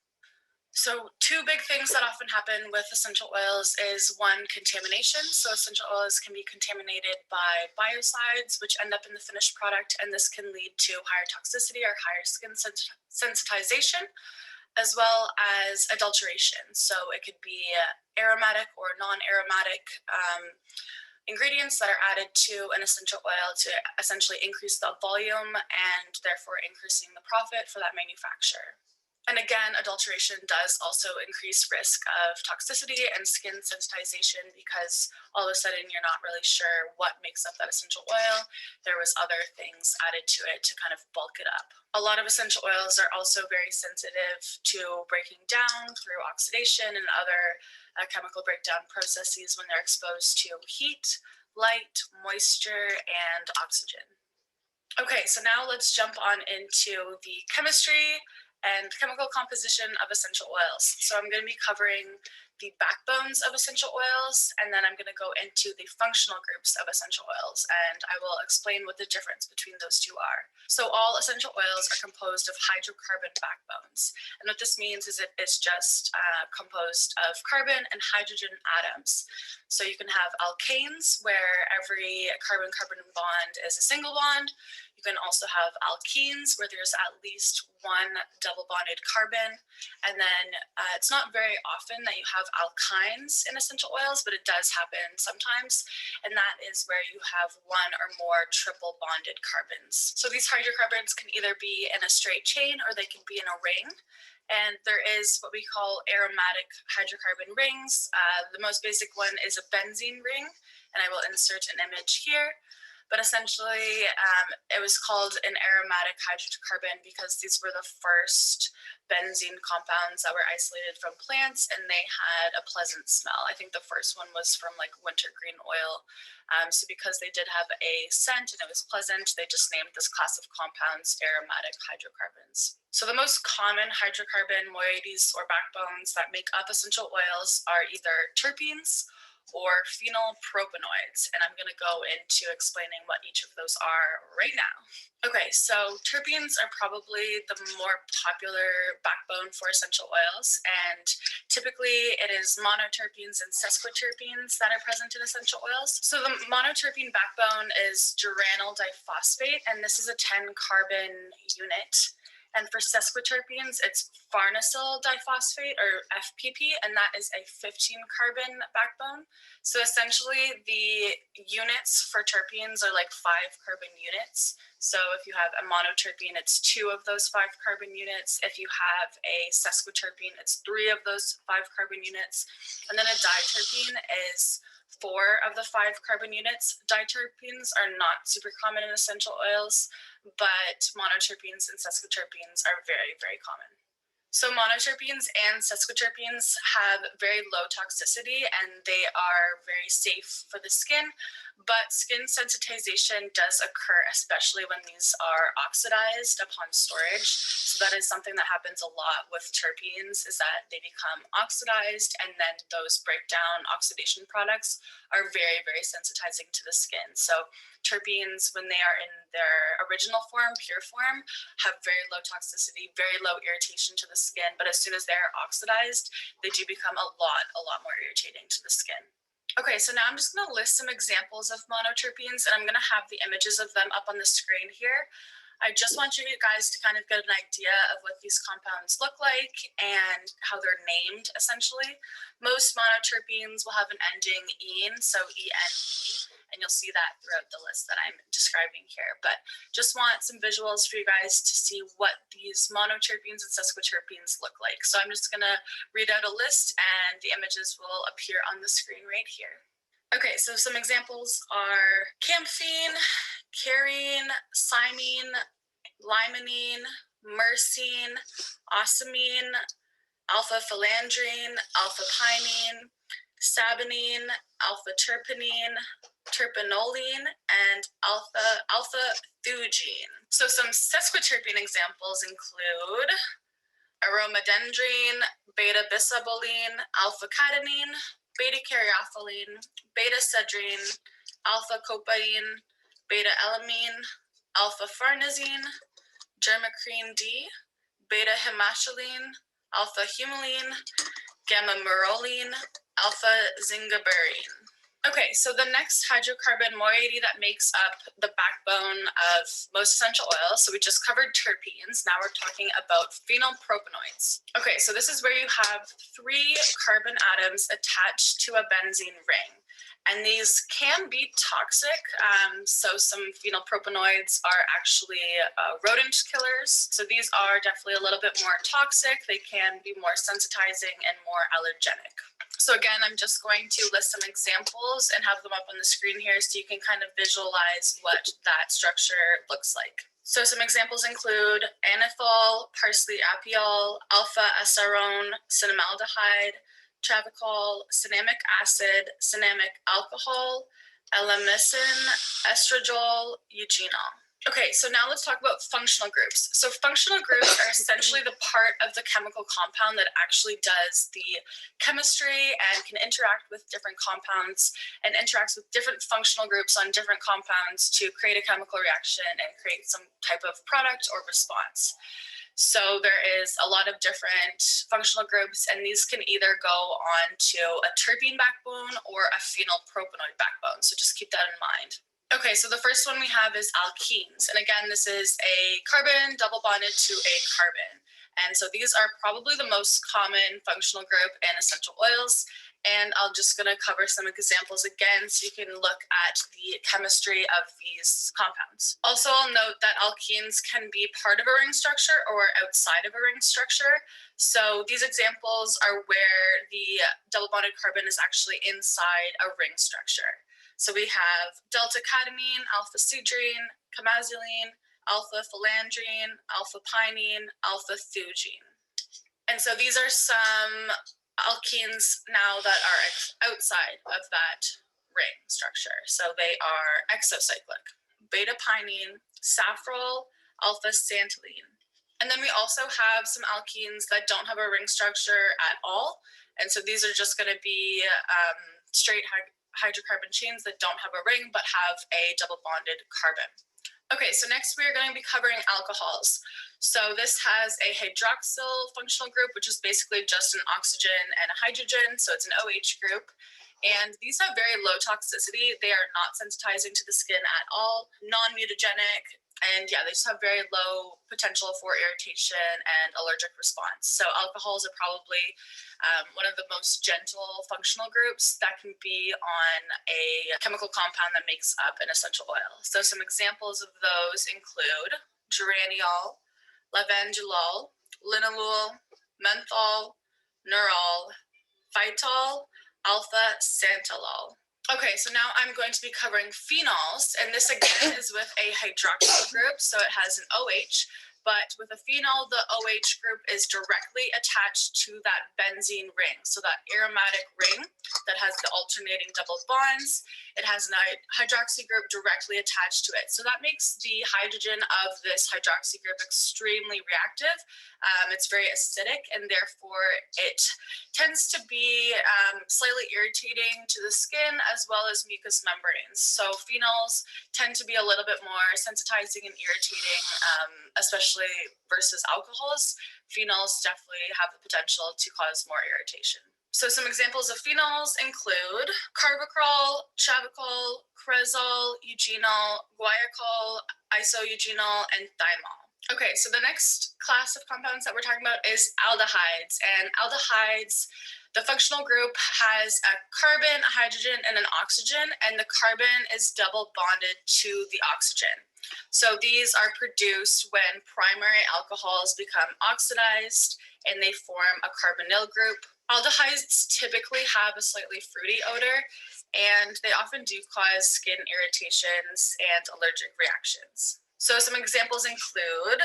So two big things that often happen with essential oils is one, contamination. So essential oils can be contaminated by biocides, which end up in the finished product, and this can lead to higher toxicity or higher skin sensitization, as well as adulteration. So it could be aromatic or non-aromatic ingredients that are added to an essential oil to essentially increase the volume and therefore increasing the profit for that manufacturer. And again, adulteration does also increase risk of toxicity and skin sensitization because all of a sudden you're not really sure what makes up that essential oil. There was other things added to it to kind of bulk it up. A lot of essential oils are also very sensitive to breaking down through oxidation and other chemical breakdown processes when they're exposed to heat, light, moisture, and oxygen. Okay, so now let's jump on into the chemistry and chemical composition of essential oils. So I'm going to be covering the backbones of essential oils, and then I'm going to go into the functional groups of essential oils, and I will explain what the difference between those two are. So all essential oils are composed of hydrocarbon backbones, and what this means is it is just composed of carbon and hydrogen atoms. So you can have alkanes, where every carbon-carbon bond is a single bond. You can also have alkenes, where there's at least one double bonded carbon. And then it's not very often that you have alkynes in essential oils, but it does happen sometimes. And that is where you have one or more triple bonded carbons. So these hydrocarbons can either be in a straight chain or they can be in a ring. And there is what we call aromatic hydrocarbon rings. The most basic one is a benzene ring, and I will insert an image here. But essentially, it was called an aromatic hydrocarbon because these were the first benzene compounds that were isolated from plants, and they had a pleasant smell. I think the first one was from like wintergreen oil. So because they did have a scent and it was pleasant, they just named this class of compounds aromatic hydrocarbons. So the most common hydrocarbon moieties or backbones that make up essential oils are either terpenes or phenylpropanoids. And I'm going to go into explaining what each of those are right now. Okay, so terpenes are probably the more popular backbone for essential oils, and typically it is monoterpenes and sesquiterpenes that are present in essential oils. So the monoterpene backbone is geranyl diphosphate, and this is a 10-carbon unit. And for sesquiterpenes, it's farnesyl diphosphate, or FPP, and that is a 15-carbon backbone. So essentially, the units for terpenes are like 5-carbon units. So if you have a monoterpene, it's 2 of those 5-carbon units. If you have a sesquiterpene, it's 3 of those 5-carbon units. And then a diterpene is 4 of the 5-carbon units. Diterpenes are not super common in essential oils, but monoterpenes and sesquiterpenes are very, very common. So monoterpenes and sesquiterpenes have very low toxicity and they are very safe for the skin, but skin sensitization does occur, especially when these are oxidized upon storage. So that is something that happens a lot with terpenes, is that they become oxidized and then those breakdown oxidation products are very, very sensitizing to the skin. So terpenes, when they are in their original form, pure form, have very low toxicity, very low irritation to the skin, but as soon as they're oxidized, they do become a lot more irritating to the skin. Okay, so now I'm just going to list some examples of monoterpenes, and I'm going to have the images of them up on the screen here. I just want you guys to kind of get an idea of what these compounds look like and how they're named, essentially. Most monoterpenes will have an ending -ene, so ENE, and you'll see that throughout the list that I'm describing here. But just want some visuals for you guys to see what these monoterpenes and sesquiterpenes look like. So I'm just going to read out a list, and the images will appear on the screen right here. Okay, so some examples are camphene, carine, cymene, limonene, myrcene, ocimene, alpha-phalandrine, alpha-pinene, saponine, alpha-terpenine, terpenoline, and alpha-theugene. So some sesquiterpene examples include aromadendrine, beta-bisabolene, alpha-catenine, beta-caryophyllene, beta-cedrine, alpha-copaine, beta-elamine, alpha-farnesene, germacrine D, beta-hemachyline, alpha-humulene, gamma-myrroline, alpha-zingaberine. Okay, so the next hydrocarbon moiety that makes up the backbone of most essential oils, so we just covered terpenes, now we're talking about phenylpropanoids. Okay, so this is where you have 3 carbon atoms attached to a benzene ring. And these can be toxic. So some phenylpropanoids are actually rodent killers. So these are definitely a little bit more toxic. They can be more sensitizing and more allergenic. So again, I'm just going to list some examples and have them up on the screen here so you can kind of visualize what that structure looks like. So some examples include anethol, parsley apiol, alpha-acetone, cinnamaldehyde, travacol, cinnamic acid, cinnamic alcohol, elemicin, estradiol, eugenol. Okay, so now let's talk about functional groups. So functional groups are essentially the part of the chemical compound that actually does the chemistry and can interact with different compounds and interacts with different functional groups on different compounds to create a chemical reaction and create some type of product or response. So there is a lot of different functional groups, and these can either go on to a terpene backbone or a phenylpropanoid backbone. So just keep that in mind. Okay, so the first one we have is alkenes. And again, this is a carbon double bonded to a carbon. And so these are probably the most common functional group in essential oils. And I'm just going to cover some examples again so you can look at the chemistry of these compounds. Also, I'll note that alkenes can be part of a ring structure or outside of a ring structure. So these examples are where the double bonded carbon is actually inside a ring structure. So we have delta-catamine, alpha-cedrine, chemazoline, alpha-phalandrine, alpha-pinene, alpha-theugene. And so these are some alkenes now that are outside of that ring structure. So they are exocyclic: beta-pinene, safrole, alpha-santalene. And then we also have some alkenes that don't have a ring structure at all. And so these are just going to be straight hydrocarbon chains that don't have a ring but have a double bonded carbon. Okay, so next we are going to be covering alcohols. So this has a hydroxyl functional group, which is basically just an oxygen and a hydrogen, so it's an OH group. And these have very low toxicity. They are not sensitizing to the skin at all, non-mutagenic, and yeah, they just have very low potential for irritation and allergic response. So alcohols are probably one of the most gentle functional groups that can be on a chemical compound that makes up an essential oil. So some examples of those include geraniol, lavandulol, linalool, menthol, nerol, phytol, alpha santalol. Okay, so now I'm going to be covering phenols, and this again is with a hydroxyl group, so it has an OH, but with a phenol, the OH group is directly attached to that benzene ring, so that aromatic ring that has the alternating double bonds. It has a hydroxy group directly attached to it, so that makes the hydrogen of this hydroxy group extremely reactive. It's very acidic, and therefore it tends to be slightly irritating to the skin as well as mucous membranes. So phenols tend to be a little bit more sensitizing and irritating, especially versus alcohols. Phenols definitely have the potential to cause more irritation. So some examples of phenols include carbachol, chavachol, cresol, eugenol, guaiacol, isoeugenol, and thymol. Okay, so the next class of compounds that we're talking about is aldehydes. And aldehydes, the functional group has a carbon, a hydrogen, and an oxygen, and the carbon is double bonded to the oxygen. So these are produced when primary alcohols become oxidized and they form a carbonyl group. Aldehydes typically have a slightly fruity odor, and they often do cause skin irritations and allergic reactions. So some examples include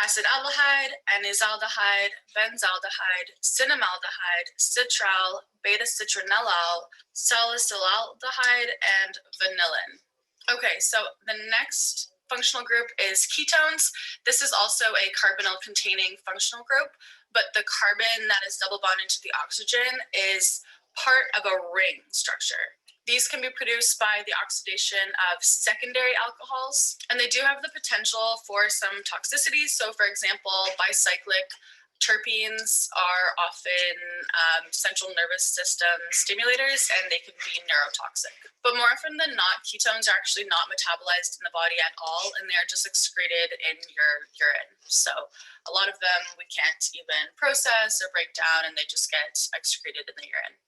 acetaldehyde, N-isaldehyde, benzaldehyde, cinnamaldehyde, citral, beta-citronellal, salicylaldehyde, and vanillin. Okay, so the next functional group is ketones. This is also a carbonyl-containing functional group, but the carbon that is double bonded to the oxygen is part of a ring structure. These can be produced by the oxidation of secondary alcohols, and they do have the potential for some toxicities. So for example, bicyclic terpenes are often central nervous system stimulators, and they can be neurotoxic. But more often than not, ketones are actually not metabolized in the body at all, and they're just excreted in your urine. So a lot of them we can't even process or break down, and they just get excreted in the urine.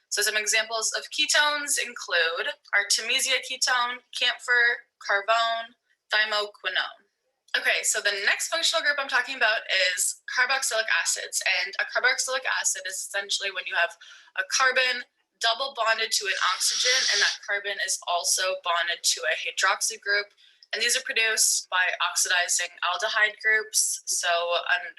So some examples of ketones include artemisia ketone, camphor, carvone, thymoquinone. Okay, so the next functional group I'm talking about is carboxylic acids. And a carboxylic acid is essentially when you have a carbon double bonded to an oxygen, and that carbon is also bonded to a hydroxy group. And these are produced by oxidizing aldehyde groups. So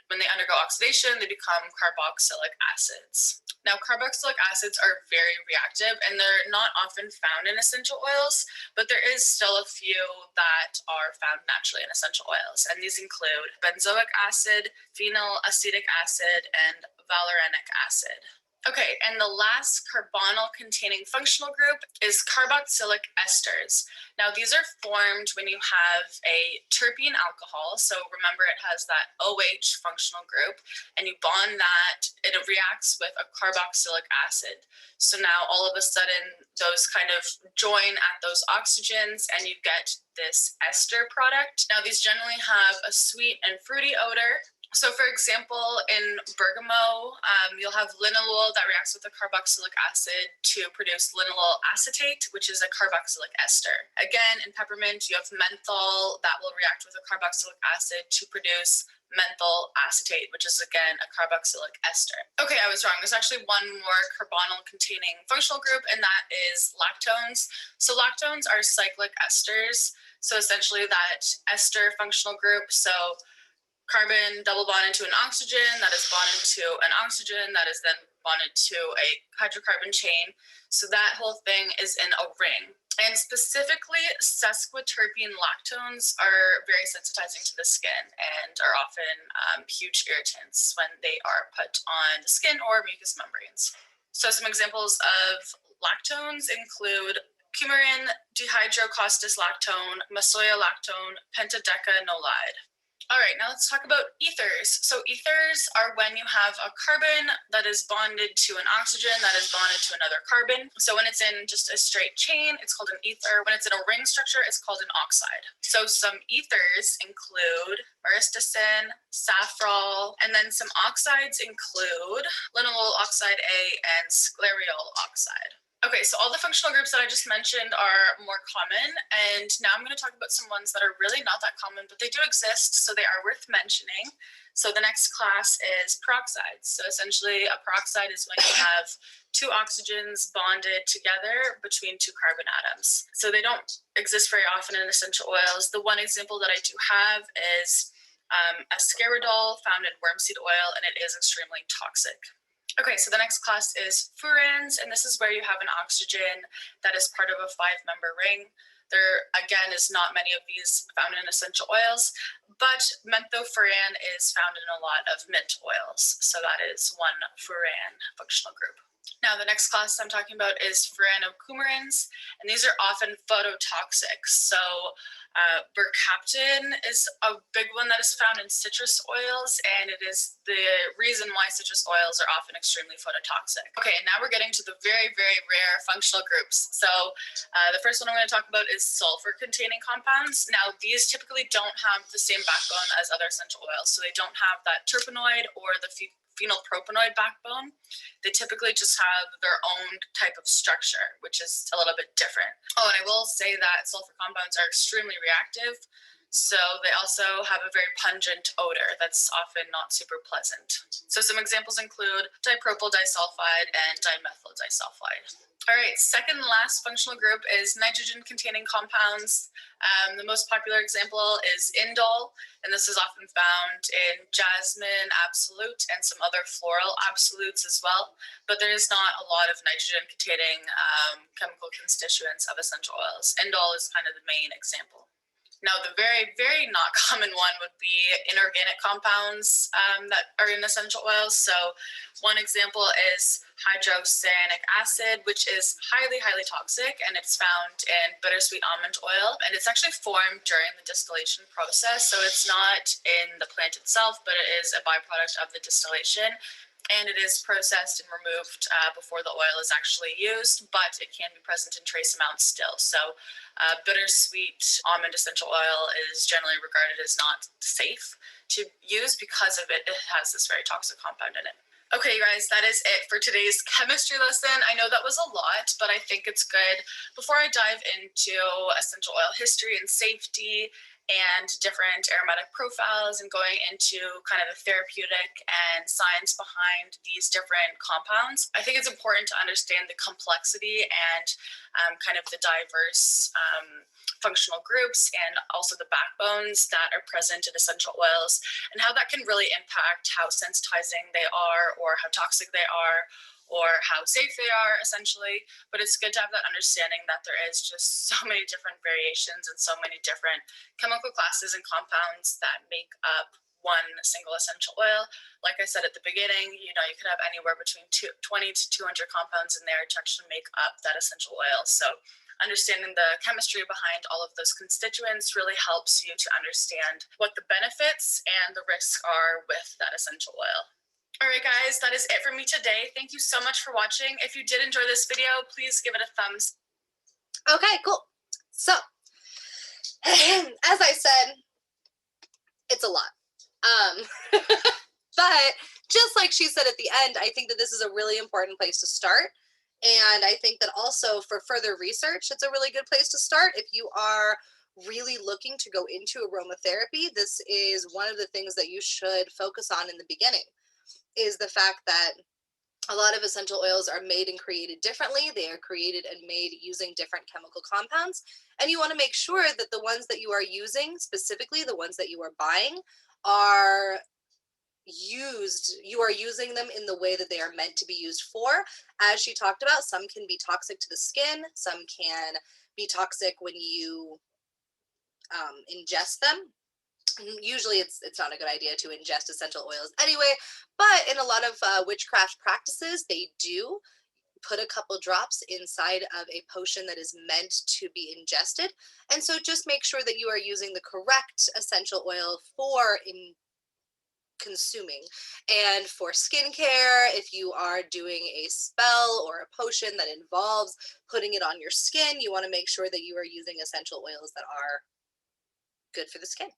when they undergo oxidation, they become carboxylic acids. Now, carboxylic acids are very reactive, and they're not often found in essential oils, but there is still a few that are found naturally in essential oils. And these include benzoic acid, phenylacetic acid, and valerianic acid. Okay, and the last carbonyl-containing functional group is carboxylic esters. Now, these are formed when you have a terpene alcohol. So remember, it has that OH functional group, and you bond that, and it reacts with a carboxylic acid. So now all of a sudden, those kind of join at those oxygens, and you get this ester product. Now, these generally have a sweet and fruity odor. So for example, in bergamot, you'll have linalool that reacts with a carboxylic acid to produce linalool acetate, which is a carboxylic ester. Again, in peppermint, you have menthol that will react with a carboxylic acid to produce menthol acetate, which is again a carboxylic ester. Okay, I was wrong. There's actually one more carbonyl-containing functional group, and that is lactones. So lactones are cyclic esters. So essentially that ester functional group. So carbon double bonded to an oxygen that is bonded to an oxygen that is then bonded to a hydrocarbon chain. So that whole thing is in a ring. And specifically, sesquiterpene lactones are very sensitizing to the skin and are often huge irritants when they are put on the skin or mucous membranes. So some examples of lactones include coumarin, dihydrocostislactone, masoiolactone, pentadecanolide. All right, now let's talk about ethers. So ethers are when you have a carbon that is bonded to an oxygen that is bonded to another carbon. So when it's in just a straight chain, it's called an ether. When it's in a ring structure, it's called an oxide. So some ethers include myristicin, safrole, and then some oxides include linalool oxide A and sclereol oxide. Okay, so all the functional groups that I just mentioned are more common, and now I'm going to talk about some ones that are really not that common, but they do exist, so they are worth mentioning. So the next class is peroxides. So essentially, a peroxide is when you have two oxygens bonded together between two carbon atoms. So they don't exist very often in essential oils. The one example that I do have is ascaridol found in wormseed oil, and it is extremely toxic. Okay, so the next class is furans, and this is where you have an oxygen that is part of a 5-member ring. There, again, is not many of these found in essential oils, but menthofuran is found in a lot of mint oils. So that is one furan functional group. Now, the next class I'm talking about is furanocoumarins, and these are often phototoxic. So bercaptan is a big one that is found in citrus oils, and it is the reason why citrus oils are often extremely phototoxic. Okay, and now we're getting to the very, very rare functional groups. So the first one I'm going to talk about is sulfur-containing compounds. Now, these typically don't have the same backbone as other essential oils, so they don't have that terpenoid or the phenylpropanoid backbone. They typically just have their own type of structure, which is a little bit different. Oh, and I will say that sulfur compounds are extremely reactive, so they also have a very pungent odor that's often not super pleasant. So some examples include dipropyl disulfide and dimethyl disulfide. All right, second and last functional group is nitrogen-containing compounds. The most popular example is indole, and this is often found in jasmine absolute and some other floral absolutes as well, but there is not a lot of nitrogen-containing chemical constituents of essential oils. Indole is kind of the main example. Now, the very, very not common one would be inorganic compounds that are in essential oils. So one example is hydrocyanic acid, which is highly, highly toxic, and it's found in bittersweet almond oil. And it's actually formed during the distillation process. So it's not in the plant itself, but it is a byproduct of the distillation. And it is processed and removed before the oil is actually used, but it can be present in trace amounts still. So bittersweet almond essential oil is generally regarded as not safe to use because of it has this very toxic compound in it. Okay, you guys, that is it for today's chemistry lesson. I know that was a lot, but I think it's good before I dive into essential oil history and safety and different aromatic profiles and going into kind of the therapeutic and science behind these different compounds. I think it's important to understand the complexity and kind of the diverse functional groups and also the backbones that are present in essential oils and how that can really impact how sensitizing they are or how toxic they are or how safe they are, essentially. But it's good to have that understanding that there is just so many different variations and so many different chemical classes and compounds that make up one single essential oil. Like I said at the beginning, you know, you could have anywhere between 20 to 200 compounds in there to actually make up that essential oil. So understanding the chemistry behind all of those constituents really helps you to understand what the benefits and the risks are with that essential oil. All right, guys, that is it for me today. Thank you so much for watching. If you did enjoy this video, please give it a thumbs. Okay, cool. So, as I said, it's a lot. But just like she said at the end, I think that this is a really important place to start. And I think that also for further research, it's a really good place to start. If you are really looking to go into aromatherapy, this is one of the things that you should focus on in the beginning, is the fact that a lot of essential oils are made and created differently. They are created and made using different chemical compounds. And you want to make sure that the ones that you are using, specifically the ones that you are buying, are you are using them in the way that they are meant to be used for. As she talked about, some can be toxic to the skin, some can be toxic when you ingest them. Usually it's not a good idea to ingest essential oils anyway, but in a lot of witchcraft practices, they do put a couple drops inside of a potion that is meant to be ingested. And so just make sure that you are using the correct essential oil for consuming. And for skincare, if you are doing a spell or a potion that involves putting it on your skin, you want to make sure that you are using essential oils that are good for the skin.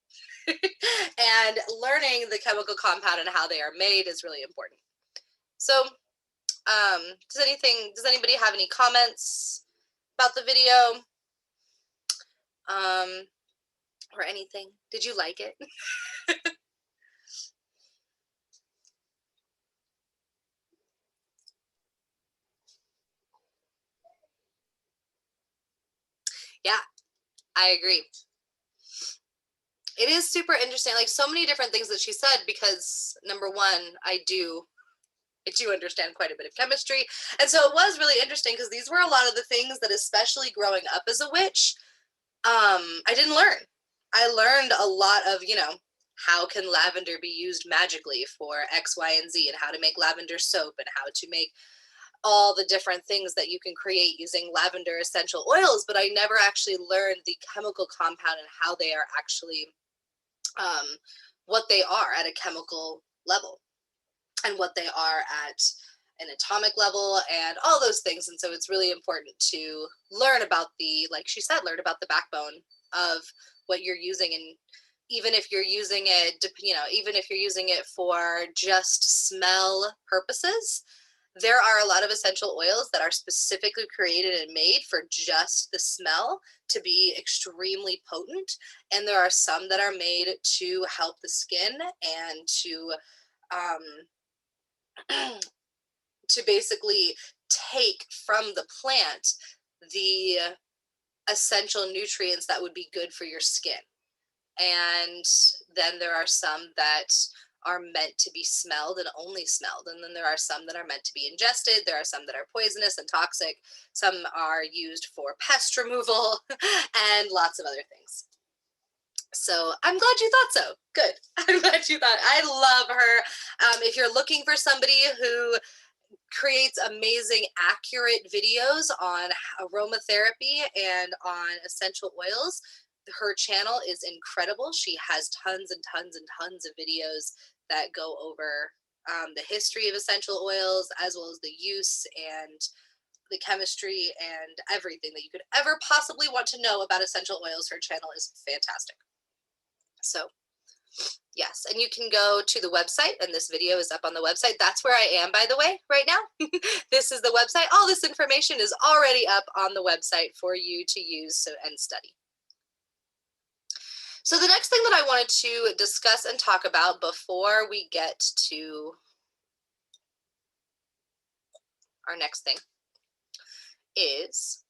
And learning the chemical compound and how they are made is really important. So does anybody have any comments about the video or anything? Did you like it? Yeah, I agree. It is super interesting, like so many different things that she said, because number one, I do understand quite a bit of chemistry. And so it was really interesting because these were a lot of the things that, especially growing up as a witch, I didn't learn. I learned a lot of, how can lavender be used magically for X, Y, and Z, and how to make lavender soap, and how to make all the different things that you can create using lavender essential oils. But I never actually learned the chemical compound and how they are actually, what they are at a chemical level, and what they are at an atomic level, and all those things. And so it's really important to learn about like she said, learn about the backbone of what you're using. And even if you're using it, even if you're using it for just smell purposes, there are a lot of essential oils that are specifically created and made for just the smell to be extremely potent. And there are some that are made to help the skin and to to basically take from the plant the essential nutrients that would be good for your skin. And then there are some that are meant to be smelled and only smelled. And then there are some that are meant to be ingested. There are some that are poisonous and toxic. Some are used for pest removal and lots of other things. So I'm glad you thought so. Good. I'm glad you thought. I love her. If you're looking for somebody who creates amazing, accurate videos on aromatherapy and on essential oils, her channel is incredible. She has tons and tons and tons of videos that go over the history of essential oils, as well as the use and the chemistry and everything that you could ever possibly want to know about essential oils. Her channel is fantastic. So yes, and you can go to the website, and this video is up on the website. That's where I am, by the way, right now. This is the website. All this information is already up on the website for you to use and study. So the next thing that I wanted to discuss and talk about before we get to our next thing is,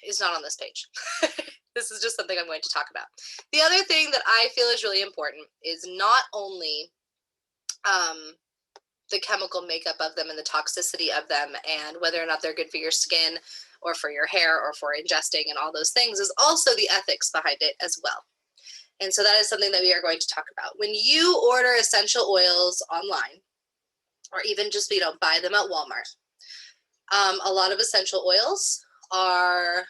is not on this page. This is just something I'm going to talk about. The other thing that I feel is really important is not only the chemical makeup of them and the toxicity of them and whether or not they're good for your skin or for your hair or for ingesting and all those things, is also the ethics behind it as well. And so that is something that we are going to talk about. When you order essential oils online, or even just, buy them at Walmart, a lot of essential oils are,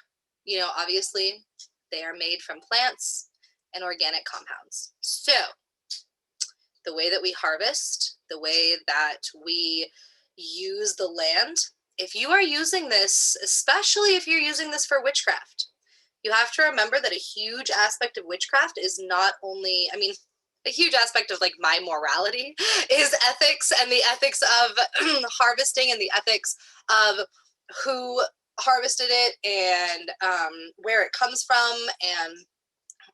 obviously they are made from plants and organic compounds. So the way that we harvest, the way that we use the land, if you are using this, especially if you're using this for witchcraft, you have to remember that a huge aspect of witchcraft is not only, a huge aspect of like my morality is ethics, and the ethics of harvesting, and the ethics of who harvested it, and where it comes from, and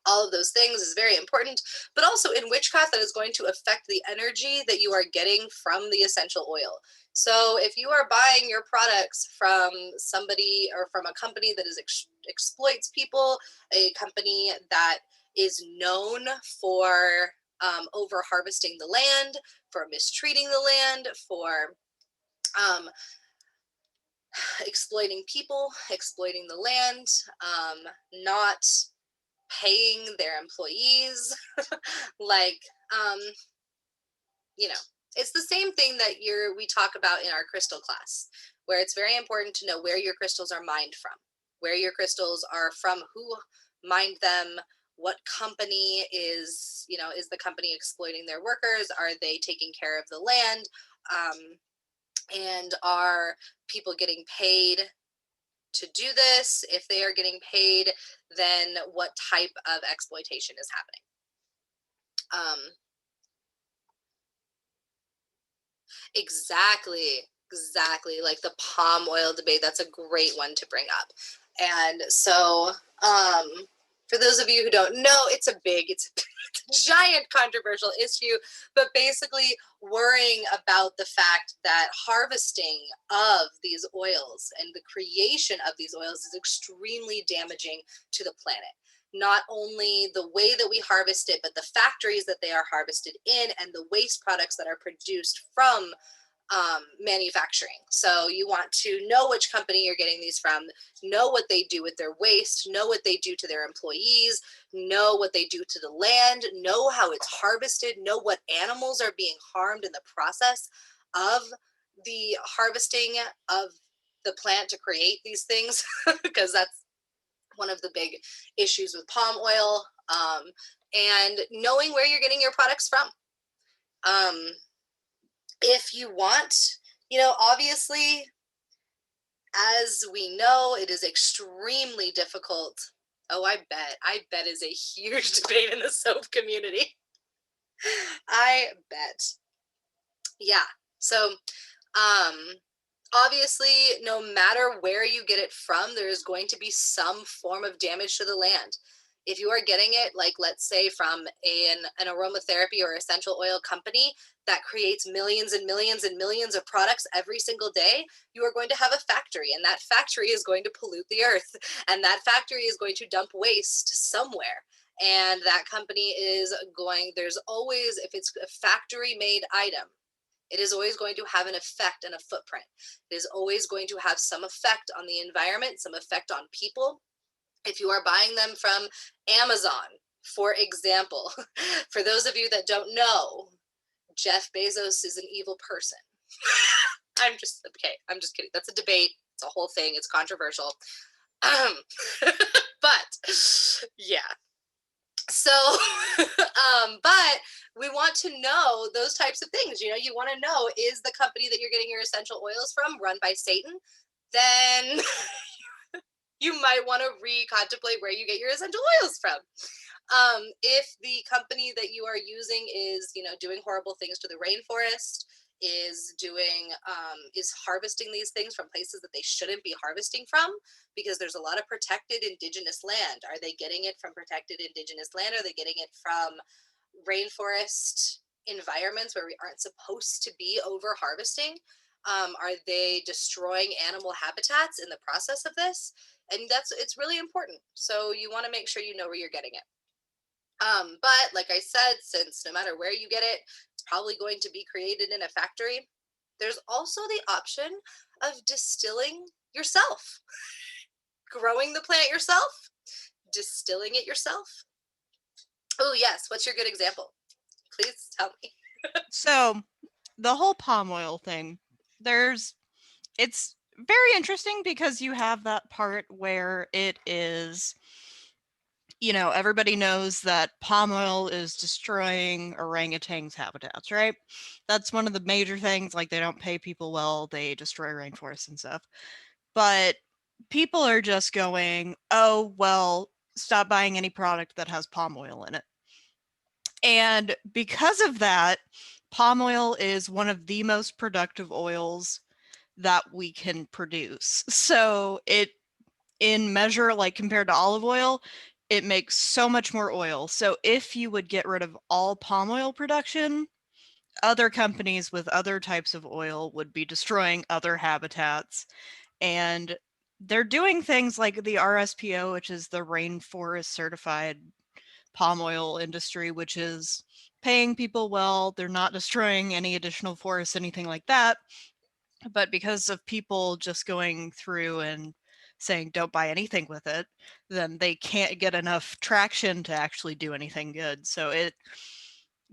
all of those things is very important. But also in witchcraft, that is going to affect the energy that you are getting from the essential oil. So if you are buying your products from somebody or from a company that exploits people, a company that is known for over harvesting the land, for mistreating the land, for exploiting people, exploiting the land, not paying their employees, like, It's the same thing that we talk about in our crystal class, where it's very important to know where your crystals are mined from, where your crystals are from, who mined them, what company is, is the company exploiting their workers? Are they taking care of the land? And are people getting paid to do this? If they are getting paid, then what type of exploitation is happening? Exactly, like the palm oil debate. That's a great one to bring up. And so for those of you who don't know, it's a giant controversial issue, but basically worrying about the fact that harvesting of these oils and the creation of these oils is extremely damaging to the planet. Not only the way that we harvest it, but the factories that they are harvested in and the waste products that are produced from manufacturing. So you want to know which company you're getting these from, know what they do with their waste, know what they do to their employees, know what they do to the land, know how it's harvested, know what animals are being harmed in the process of the harvesting of the plant to create these things, because that's one of the big issues with palm oil, and knowing where you're getting your products from. If you want, obviously, as we know, it is extremely difficult. Oh, I bet is a huge debate in the soap community. I bet. Yeah. So, obviously, no matter where you get it from, there is going to be some form of damage to the land. If you are getting it, like, let's say, from an aromatherapy or essential oil company that creates millions and millions and millions of products every single day, you are going to have a factory, and that factory is going to pollute the earth, and that factory is going to dump waste somewhere. And that company there's always, if it's a factory made item, it is always going to have an effect and a footprint. It is always going to have some effect on the environment, some effect on people. If you are buying them from Amazon, for example, for those of you that don't know, Jeff Bezos is an evil person. I'm just kidding. That's a debate. It's a whole thing. It's controversial. But yeah. So, but we want to know those types of things. You want to know, is the company that you're getting your essential oils from run by Satan? Then you might want to recontemplate where you get your essential oils from. If the company that you are using is, doing horrible things to the rainforest, is harvesting these things from places that they shouldn't be harvesting from, because there's a lot of protected indigenous land. Are they getting it from protected indigenous land? Are they getting it from rainforest environments where we aren't supposed to be over harvesting? Are they destroying animal habitats in the process of this? And it's really important. So you want to make sure you know where you're getting it. But like I said, since no matter where you get it, it's probably going to be created in a factory. There's also the option of distilling yourself, growing the plant yourself, distilling it yourself. Oh yes, what's your good example? Please tell me. So the whole palm oil thing, it's very interesting because you have that part where it is, everybody knows that palm oil is destroying orangutans' habitats, right? That's one of the major things. Like, they don't pay people well, they destroy rainforests and stuff. But people are just going, oh, well, stop buying any product that has palm oil in it. And because of that, palm oil is one of the most productive oils that we can produce. So in measure, like compared to olive oil, it makes so much more oil. So if you would get rid of all palm oil production, other companies with other types of oil would be destroying other habitats. And they're doing things like the RSPO, which is the Rainforest Certified Palm Oil Industry, which is paying people well. They're not destroying any additional forests, anything like that. But because of people just going through and saying don't buy anything with it, then they can't get enough traction to actually do anything good. So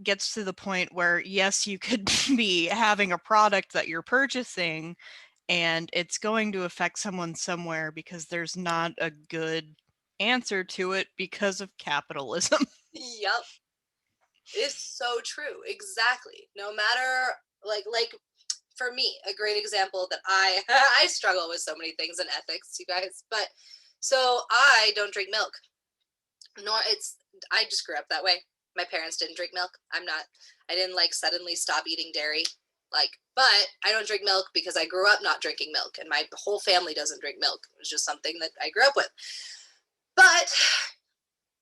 gets to the point where, yes, you could be having a product that you're purchasing and it's going to affect someone somewhere because there's not a good answer to it because of capitalism. Yep. It's so true. Exactly. No matter like for me, a great example that I I struggle with so many things in ethics, you guys, but so I don't drink milk. Nor it's I just grew up that way. My parents didn't drink milk. I didn't like suddenly stop eating dairy. Like, but I don't drink milk because I grew up not drinking milk and my whole family doesn't drink milk. It was just something that I grew up with. But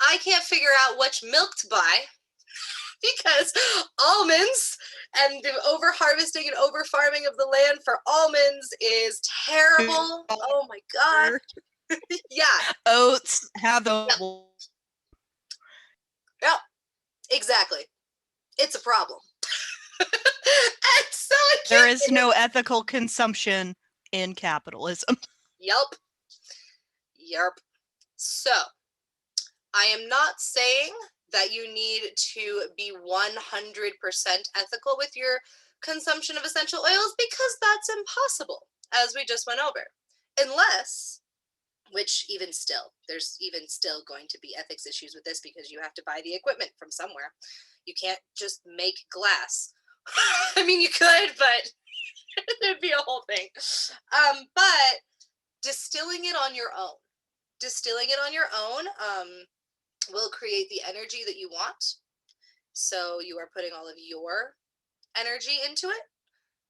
I can't figure out which milk to buy because almonds and the over harvesting and over farming of the land for almonds is terrible. Oh my god. Yeah. Oats have Yep. the Yep. Exactly. It's a problem. And so I there can't is figure no ethical consumption in capitalism. Yep. Yep. So I am not saying that you need to be 100% ethical with your consumption of essential oils because that's impossible, as we just went over. Unless, which even still, there's even still going to be ethics issues with this because you have to buy the equipment from somewhere. You can't just make glass. I mean, you could, but it'd be a whole thing. But distilling it on your own, will create the energy that you want. So you are putting all of your energy into it.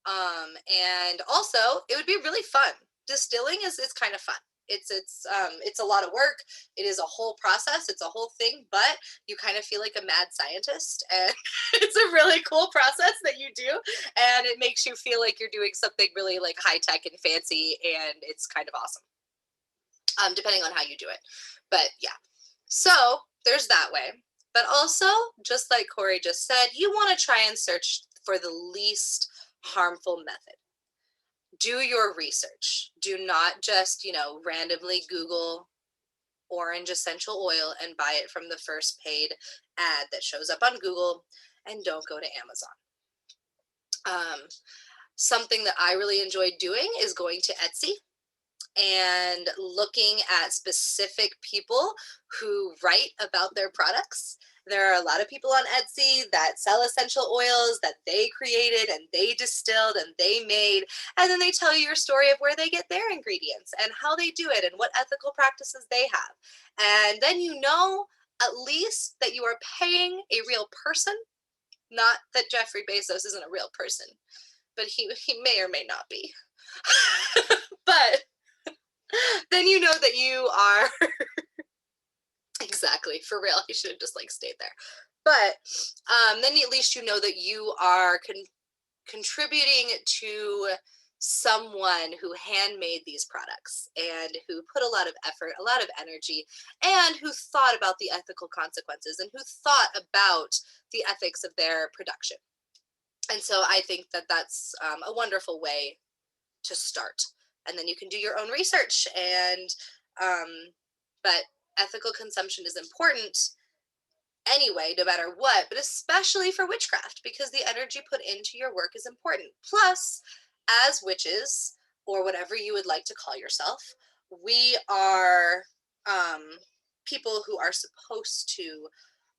And also it would be really fun. Distilling is kind of fun. It's a lot of work. It is a whole process. It's a whole thing, but you kind of feel like a mad scientist, and it's a really cool process that you do, and it makes you feel like you're doing something really like high tech and fancy, and it's kind of awesome. Depending on how you do it, but yeah. So there's that way. But also, just like Corey just said, you want to try and search for the least harmful method. Do your research. Do not just, randomly Google orange essential oil and buy it from the first paid ad that shows up on Google, and don't go to Amazon. Something that I really enjoyed doing is going to Etsy and looking at specific people who write about their products. There are a lot of people on Etsy that sell essential oils that they created and they distilled and they made, and then they tell you your story of where they get their ingredients and how they do it and what ethical practices they have. And then you know at least that you are paying a real person, not that Jeffrey Bezos isn't a real person, but he may or may not be. But then you know that you are exactly, for real. He should have just stayed there. But then at least you know that you are contributing to someone who handmade these products and who put a lot of effort, a lot of energy, and who thought about the ethical consequences and who thought about the ethics of their production. And so I think that that's a wonderful way to start. And then you can do your own research. And but ethical consumption is important anyway, no matter what, but especially for witchcraft, because the energy put into your work is important. Plus, as witches, or whatever you would like to call yourself, we are people who are supposed to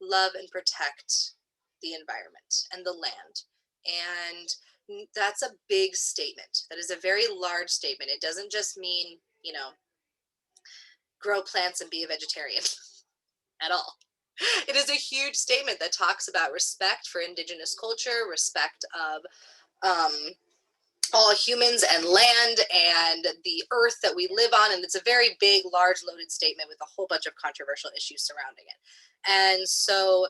love and protect the environment and the land. And that's a big statement. That is a very large statement. It doesn't just mean, grow plants and be a vegetarian at all. It is a huge statement that talks about respect for indigenous culture, respect of all humans and land and the earth that we live on. And it's a very big, large, loaded statement with a whole bunch of controversial issues surrounding it. And so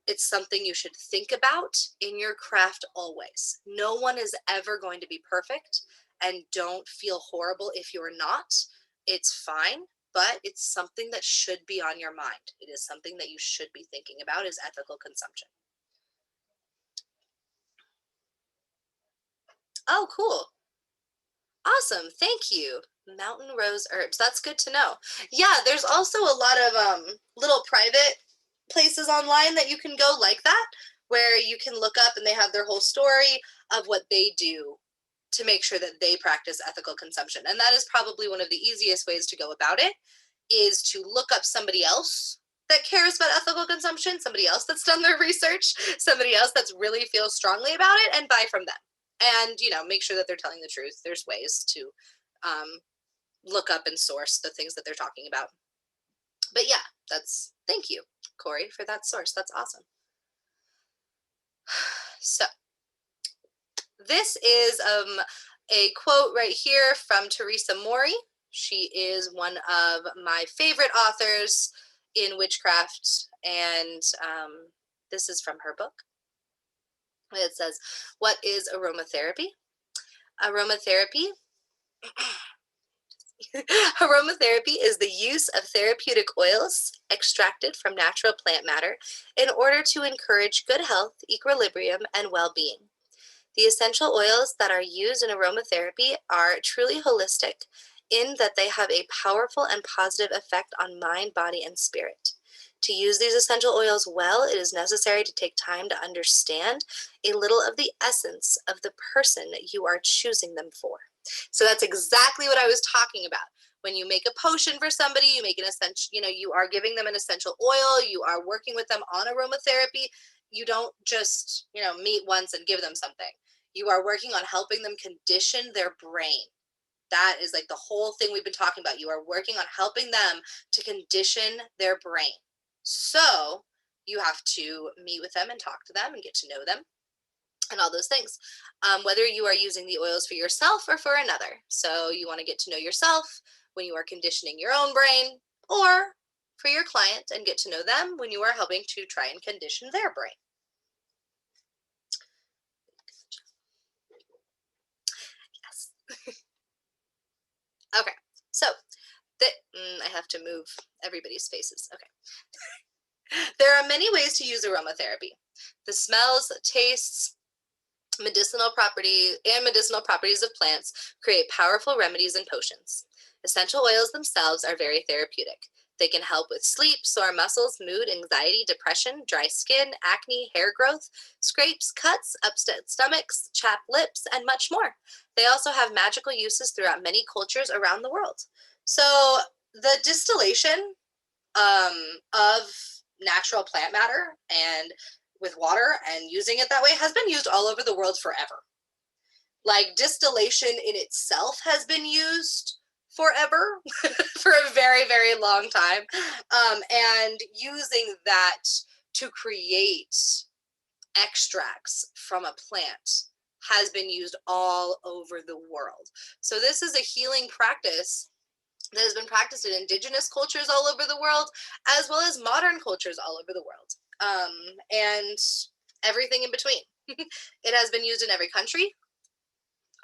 it's something you should think about in your craft always. No one is ever going to be perfect, and don't feel horrible if you're not. It's fine, but it's something that should be on your mind. It is something that you should be thinking about, is ethical consumption. Oh, cool. Awesome. Thank you. Mountain rose herbs. That's good to know. Yeah, there's also a lot of little private places online that you can go like that, where you can look up and they have their whole story of what they do to make sure that they practice ethical consumption. And that is probably one of the easiest ways to go about it, is to look up somebody else that cares about ethical consumption, somebody else that's done their research, somebody else that's really feels strongly about it, and buy from them. And, you know, make sure that they're telling the truth. There's ways to look up and source the things that they're talking about. But yeah, thank you, Corey, for that source. That's awesome. So this is a quote right here from Teresa Mori. She is one of my favorite authors in witchcraft, and this is from her book. It says, "What is aromatherapy? Aromatherapy Aromatherapy is the use of therapeutic oils extracted from natural plant matter in order to encourage good health, equilibrium, and well-being. The essential oils that are used in aromatherapy are truly holistic in that they have a powerful and positive effect on mind, body, and spirit. To use these essential oils well, it is necessary to take time to understand a little of the essence of the person you are choosing them for." So that's exactly what I was talking about. When you make a potion for somebody, you make an essential, you are giving them an essential oil, you are working with them on aromatherapy. You don't just, meet once and give them something. You are working on helping them condition their brain. That is like the whole thing we've been talking about. You are working on helping them to condition their brain. So you have to meet with them and talk to them and get to know them and all those things, whether you are using the oils for yourself or for another. So you want to get to know yourself when you are conditioning your own brain, or for your client and get to know them when you are helping to try and condition their brain. Yes. Okay, so I have to move everybody's faces. Okay. There are many ways to use aromatherapy. The smells, tastes, medicinal properties of plants create powerful remedies and potions. Essential oils themselves are very therapeutic. They can help with sleep, sore muscles, mood, anxiety, depression, dry skin, acne, hair growth, scrapes, cuts, upset stomachs, chapped lips, and much more. They also have magical uses throughout many cultures around the world. So the distillation of natural plant matter and with water and using it that way has been used all over the world forever. Like, distillation in itself has been used forever for a very, very long time. And using that to create extracts from a plant has been used all over the world. So this is a healing practice that has been practiced in indigenous cultures all over the world, as well as modern cultures all over the world, and everything in between. It has been used in every country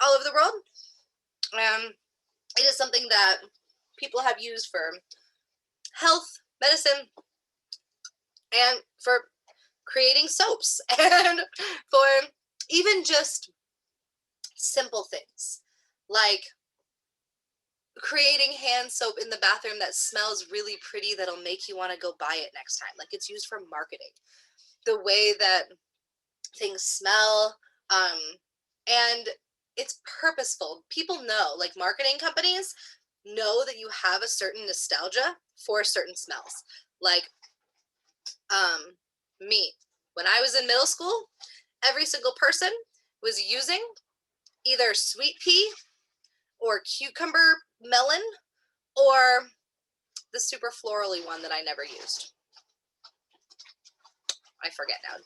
all over the world. It is something that people have used for health, medicine, and for creating soaps, and for even just simple things like creating hand soap in the bathroom that smells really pretty that'll make you want to go buy it next time. Like, it's used for marketing. The way that things smell, and it's purposeful. People know, like, marketing companies know that you have a certain nostalgia for certain smells. Like, me, when I was in middle school, every single person was using either sweet pea or cucumber melon or the super florally one that I never used. I forget now.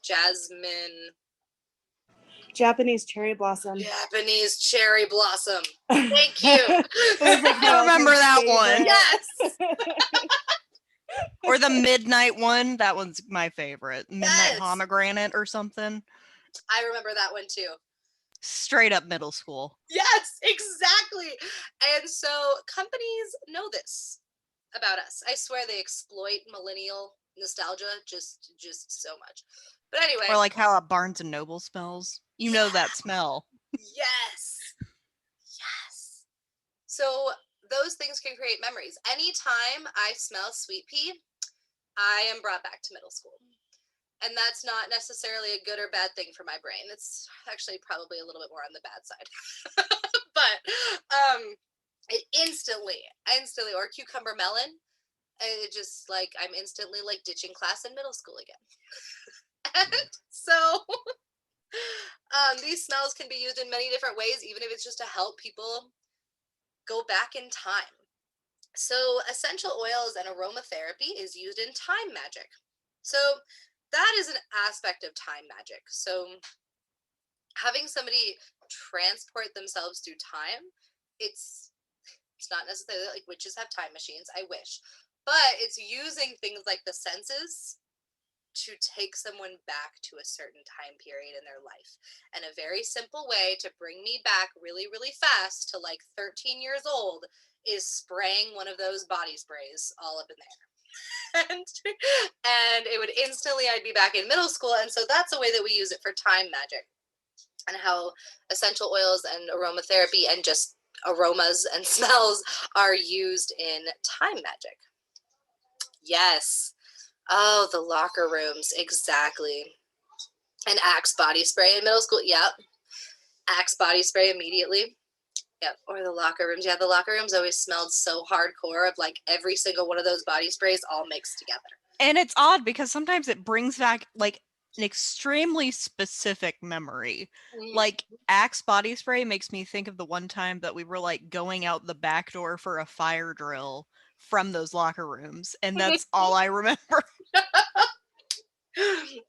Japanese cherry blossom. Japanese cherry blossom. Thank you. I remember that one. Yes. Or the midnight one. That one's my favorite. Midnight Yes. pomegranate or something. I remember that one too. Straight up middle school. Yes, exactly. And so companies know this about us. I swear they exploit millennial nostalgia just so much. But anyway. Or like how a Barnes and Noble smells. You know that smell. Yes. Yes. So those things can create memories. Anytime I smell sweet pea, I am brought back to middle school. And that's not necessarily a good or bad thing for my brain. It's actually probably a little bit more on the bad side. But it instantly, or cucumber melon, it just like I'm instantly like ditching class in middle school again. And so these smells can be used in many different ways, even if it's just to help people go back in time. So essential oils and aromatherapy is used in time magic. So that is an aspect of time magic. So having somebody transport themselves through time, it's not necessarily like witches have time machines. I wish. But it's using things like the senses to take someone back to a certain time period in their life. And a very simple way to bring me back really, really fast to like 13 years old is spraying one of those body sprays all up in there. And it would instantly, I'd be back in middle school. And so that's a way that we use it for time magic, and how essential oils and aromatherapy and just aromas and smells are used in time magic. Yes. Oh, the locker rooms, exactly. And Axe body spray in middle school. Yep. Axe body spray immediately. Yep. Or the locker rooms. Yeah, the locker rooms always smelled so hardcore of like every single one of those body sprays all mixed together. And it's odd because sometimes it brings back like an extremely specific memory. Like Axe body spray makes me think of the one time that we were like going out the back door for a fire drill from those locker rooms, and that's all I remember.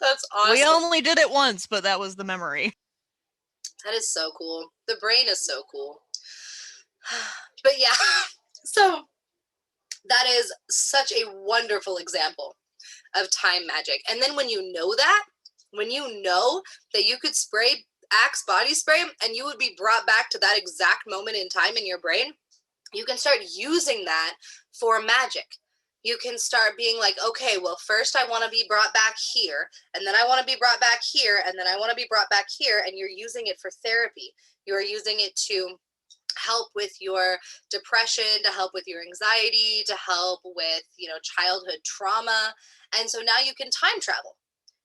That's awesome. We only did it once, but that was the memory. That is so cool. The brain is so cool. But yeah, so that is such a wonderful example of time magic. And then when you know that you could spray Axe body spray and you would be brought back to that exact moment in time in your brain, you can start using that for magic. You can start being like, okay, well, first I want to be brought back here, and then I want to be brought back here, and then I want to be brought back here, and you're using it for therapy. You're using it to help with your depression, to help with your anxiety, to help with, childhood trauma. And so now you can time travel.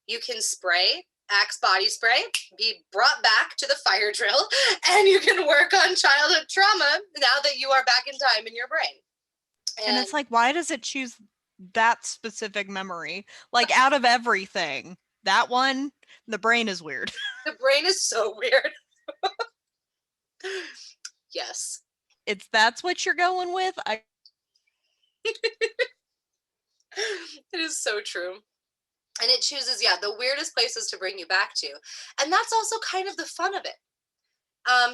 You can spray Axe body spray, be brought back to the fire drill, and you can work on childhood trauma now that you are back in time in your brain. And it's like, why does it choose that specific memory? Like, out of everything, that one, the brain is weird. The brain is so weird. Yes. That's what you're going with? It is so true. And it chooses, the weirdest places to bring you back to. And that's also kind of the fun of it.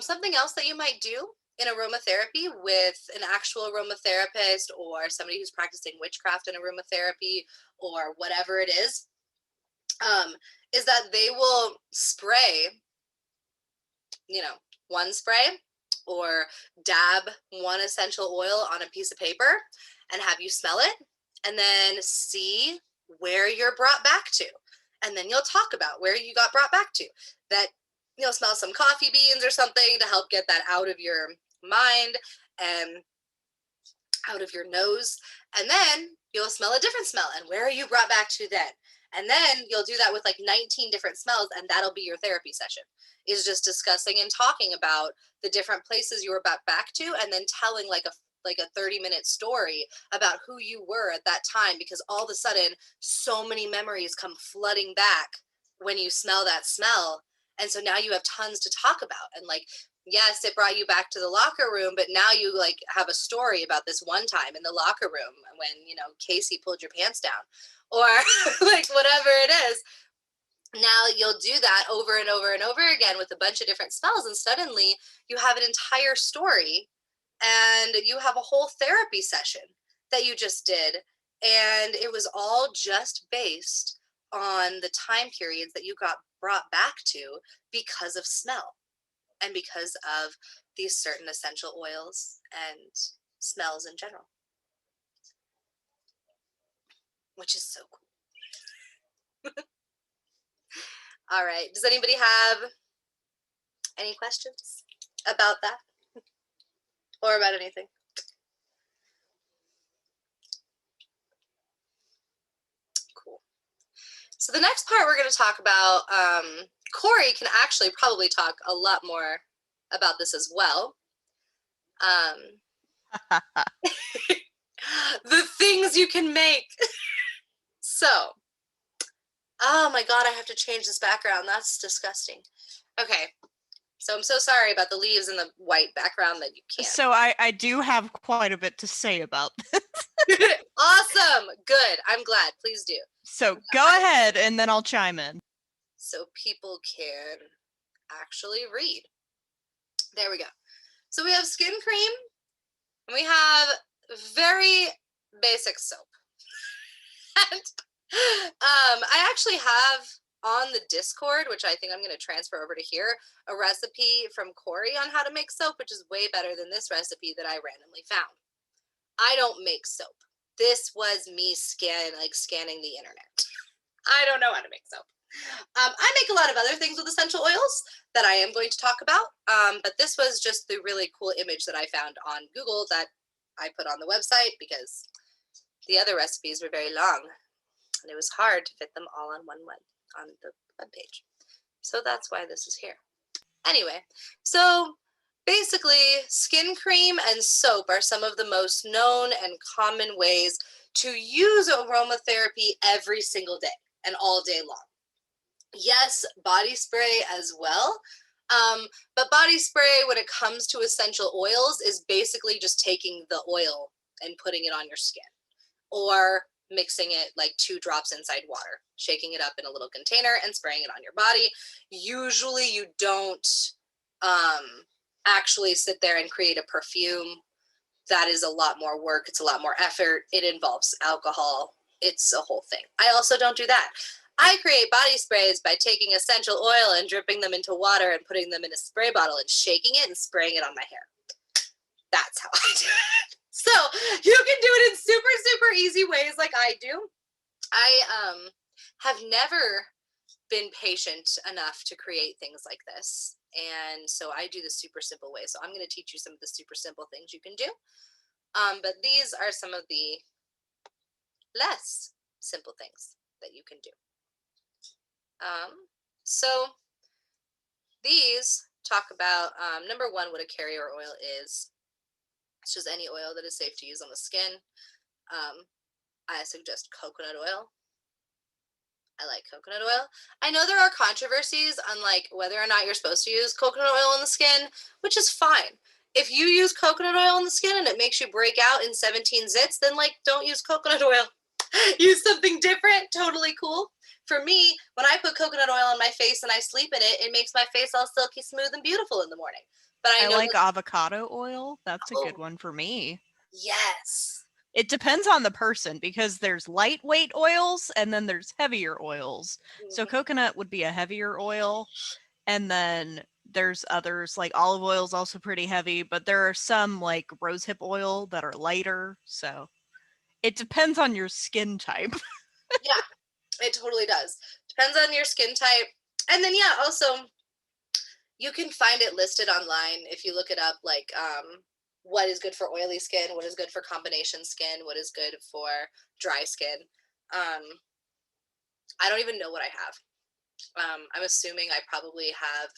Something else that you might do in aromatherapy with an actual aromatherapist or somebody who's practicing witchcraft in aromatherapy or whatever it is that they will spray, one spray or dab one essential oil on a piece of paper and have you smell it and then see where you're brought back to. And then you'll talk about where you got brought back to. That you'll smell some coffee beans or something to help get that out of your mind and out of your nose. And then you'll smell a different smell. And where are you brought back to then? And then you'll do that with like 19 different smells, and that'll be your therapy session, is just discussing and talking about the different places you were brought back to, and then telling like a 30-minute story about who you were at that time, because all of a sudden so many memories come flooding back when you smell that smell. And so now you have tons to talk about. And like, yes, it brought you back to the locker room, but now you like have a story about this one time in the locker room when, Casey pulled your pants down or like whatever it is. Now you'll do that over and over and over again with a bunch of different smells. And suddenly you have an entire story and you have a whole therapy session that you just did. And it was all just based on the time periods that you got brought back to because of smell and because of these certain essential oils and smells in general, which is so cool. All right. Does anybody have any questions about that or about anything? Cool. So the next part we're going to talk about, Corey can actually probably talk a lot more about this as well. The things you can make. So, oh my God, I have to change this background. That's disgusting. Okay. So I'm so sorry about the leaves and the white background that you can't. So I do have quite a bit to say about this. Awesome. Good. I'm glad. Please do. So go ahead and then I'll chime in. So people can actually read. There we go. So we have skin cream and we have very basic soap. And, I actually have on the Discord, which I think I'm going to transfer over to here, a recipe from Corey on how to make soap, which is way better than this recipe that I randomly found. I don't make soap. This was me scanning the internet. I don't know how to make soap. I make a lot of other things with essential oils that I am going to talk about, but this was just the really cool image that I found on Google that I put on the website because the other recipes were very long and it was hard to fit them all on on the webpage. So that's why this is here. Anyway, so basically skin cream and soap are some of the most known and common ways to use aromatherapy every single day and all day long. Yes, body spray as well. But body spray, when it comes to essential oils, is basically just taking the oil and putting it on your skin, or mixing it like 2 drops inside water, shaking it up in a little container and spraying it on your body. Usually you don't actually sit there and create a perfume. That is a lot more work. It's a lot more effort. It involves alcohol. It's a whole thing. I also don't do that. I create body sprays by taking essential oil and dripping them into water and putting them in a spray bottle and shaking it and spraying it on my hair. That's how I do it. So you can do it in super, super easy ways like I do. I have never been patient enough to create things like this. And so I do the super simple way. So I'm going to teach you some of the super simple things you can do. But these are some of the less simple things that you can do. So these talk about, number one, what a carrier oil is. It's just any oil that is safe to use on the skin. I suggest coconut oil. I like coconut oil. I know there are controversies on like whether or not you're supposed to use coconut oil on the skin, which is fine. If you use coconut oil on the skin and it makes you break out in 17 zits, then like don't use coconut oil. Use something different, totally cool. For me, when I put coconut oil on my face and I sleep in it, it makes my face all silky smooth and beautiful in the morning. But I know like avocado oil. That's a good one for me. Yes. It depends on the person because there's lightweight oils and then there's heavier oils. So coconut would be a heavier oil. And then there's others like olive oil is also pretty heavy, but there are some like rosehip oil that are lighter. So it depends on your skin type. Yeah, it totally does. Depends on your skin type. And then, yeah, also you can find it listed online if you look it up, like what is good for oily skin, what is good for combination skin, what is good for dry skin. I don't even know what I have. I'm assuming I probably have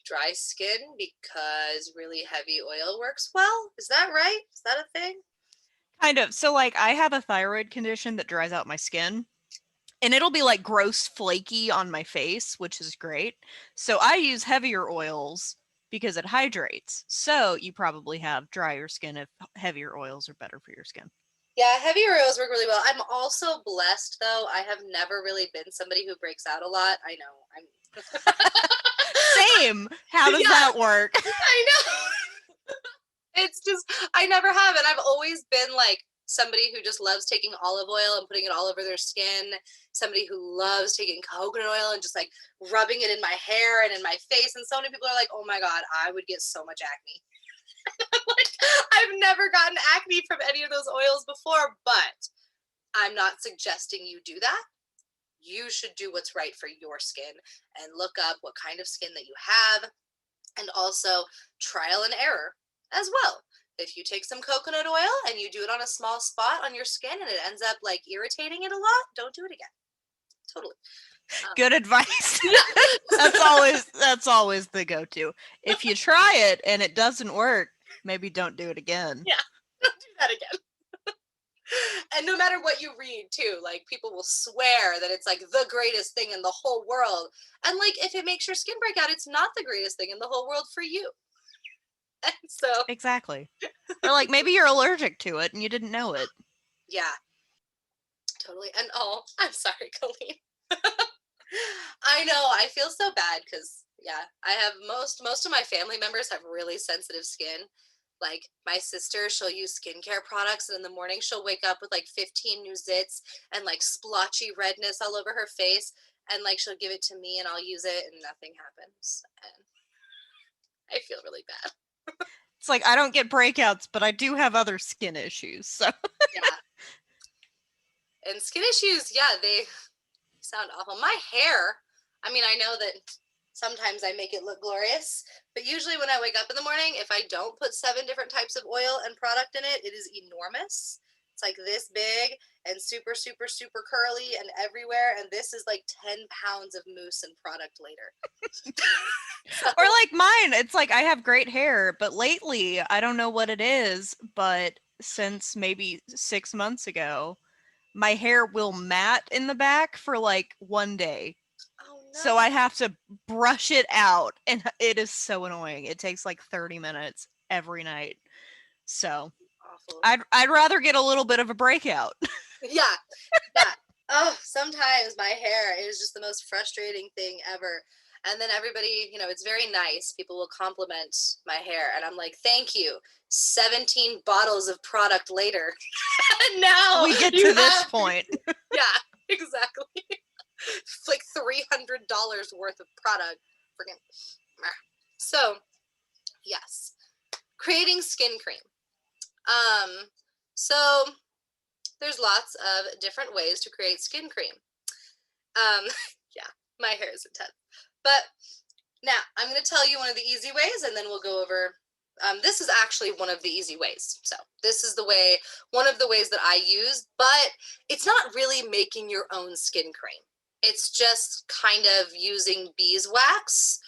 dry skin because really heavy oil works well. Is that right? Is that a thing? Kind of. So like I have a thyroid condition that dries out my skin. And it'll be like gross flaky on my face, which is great. So I use heavier oils because it hydrates. So you probably have drier skin if heavier oils are better for your skin. Yeah, heavier oils work really well. I'm also blessed, though. I have never really been somebody who breaks out a lot. I know. Same. How does that work? I know. It's just, I never have. And I've always been like somebody who just loves taking olive oil and putting it all over their skin. Somebody who loves taking coconut oil and just like rubbing it in my hair and in my face. And so many people are like, oh my God, I would get so much acne. Like, I've never gotten acne from any of those oils before, but I'm not suggesting you do that. You should do what's right for your skin and look up what kind of skin that you have, and also trial and error as well. If you take some coconut oil and you do it on a small spot on your skin and it ends up like irritating it a lot, don't do it again. totally. Good advice. Yeah. That's always the go-to. If you try it and it doesn't work, maybe don't do it again. Yeah, don't do that again. And no matter what you read too, like people will swear that it's like the greatest thing in the whole world. And like if it makes your skin break out, it's not the greatest thing in the whole world for you. And so Exactly. Or like maybe you're allergic to it and you didn't know it. yeah, totally. And oh, I'm sorry, Colleen. I know, I feel so bad because yeah, I have most of my family members have really sensitive skin. Like my sister, she'll use skincare products, and in the morning she'll wake up with like 15 new zits and like splotchy redness all over her face, and like she'll give it to me, and I'll use it, and nothing happens, and I feel really bad. It's like I don't get breakouts, but I do have other skin issues. So Yeah, and skin issues, yeah, they sound awful. My hair, I mean, I know that sometimes I make it look glorious, but usually when I wake up in the morning, if I don't put 7 different types of oil and product in it, it is enormous. It's like this big and super, super, super curly and everywhere. And this is like 10 pounds of mousse and product later. So, or like mine, it's like I have great hair, but lately I don't know what it is, but since maybe 6 months ago, my hair will mat in the back for like one day. oh no. So I have to brush it out, and it is so annoying. It takes like 30 minutes every night. So Awful. I'd rather get a little bit of a breakout. Yeah. Yeah. Oh, sometimes my hair is just the most frustrating thing ever. And then everybody, you know, it's very nice. People will compliment my hair. And I'm like, thank you. 17 bottles of product later. And now We get you to this have- point. Yeah, exactly. It's like $300 worth of product. Freaking. So, yes. Creating skin cream. So there's lots of different ways to create skin cream. Yeah, my hair is intense. But now I'm going to tell you one of the easy ways, and then we'll go over. This is actually one of the easy ways. So this is one of the ways that I use, but it's not really making your own skin cream. It's just kind of using beeswax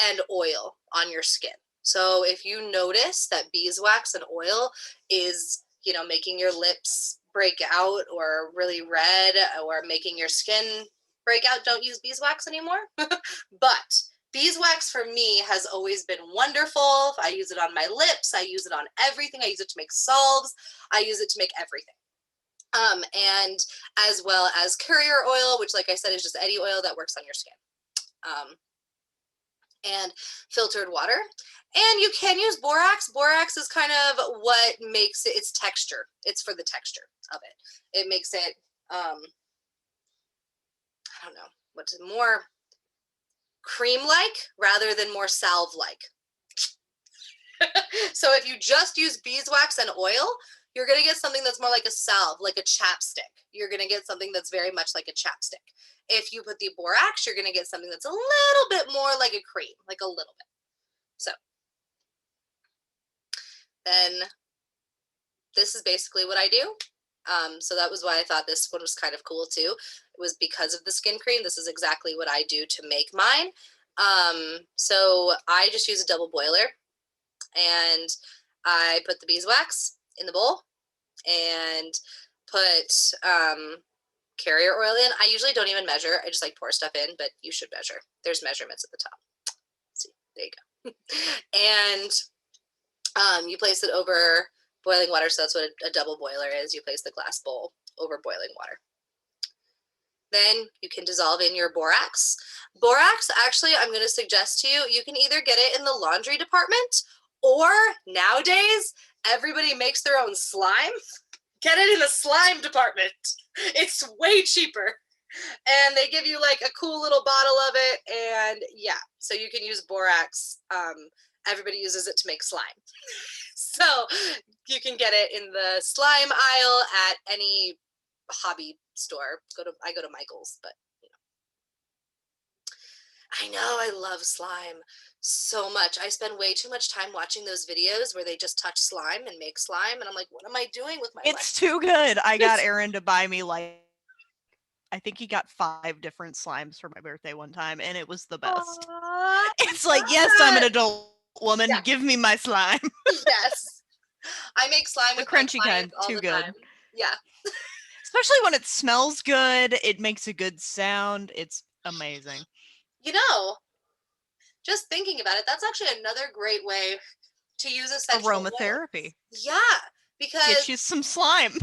and oil on your skin. So if you notice that beeswax and oil is, you know, making your lips break out or really red or making your skin break out, don't use beeswax anymore. But beeswax for me has always been wonderful. I use it on my lips. I use it on everything. I use it to make salves. I use it to make everything. And as well as carrier oil, which like I said, is just any oil that works on your skin. And filtered water. And you can use borax. Borax is kind of what makes it, its texture. It's for the texture of it. It makes it, I don't know, what's more cream-like rather than more salve-like. So if you just use beeswax and oil, you're going to get something that's more like a salve, like a chapstick. You're going to get something that's very much like a chapstick. If you put the borax, you're going to get something that's a little bit more like a cream, like a little bit. So then this is basically what I do. So that was why I thought this one was kind of cool too. It was because of the skin cream. This is exactly what I do to make mine. So I just use a double boiler, and I put the beeswax in the bowl and put carrier oil in. I usually don't even measure. I just like pour stuff in, but you should measure. There's measurements at the top. See, there you go. And you place it over boiling water. So that's what a double boiler is. You place the glass bowl over boiling water. Then you can dissolve in your borax. Borax, actually, I'm going to suggest to you, you can either get it in the laundry department, or nowadays, everybody makes their own slime. Get it in the slime department. It's way cheaper. And they give you like a cool little bottle of it. And yeah, so you can use borax. Everybody uses it to make slime. So you can get it in the slime aisle at any hobby store. I go to Michael's, but you know. I know, I love slime so much. I spend way too much time watching those videos where they just touch slime and make slime, and I'm like, what am I doing with my life? It's too good. I got Erin to buy me like I think he got 5 different slimes for my birthday one time, and it was the best. Aw, It's like, yes, I'm an adult woman. Yeah. Give me my slime. yes. I make slime The with my crunchy clients kind, all too the good. time. Yeah. Especially when it smells good, it makes a good sound. It's amazing. You know, just thinking about it, that's actually another great way to use essential oils. Aromatherapy. Yeah, Get because you some slime.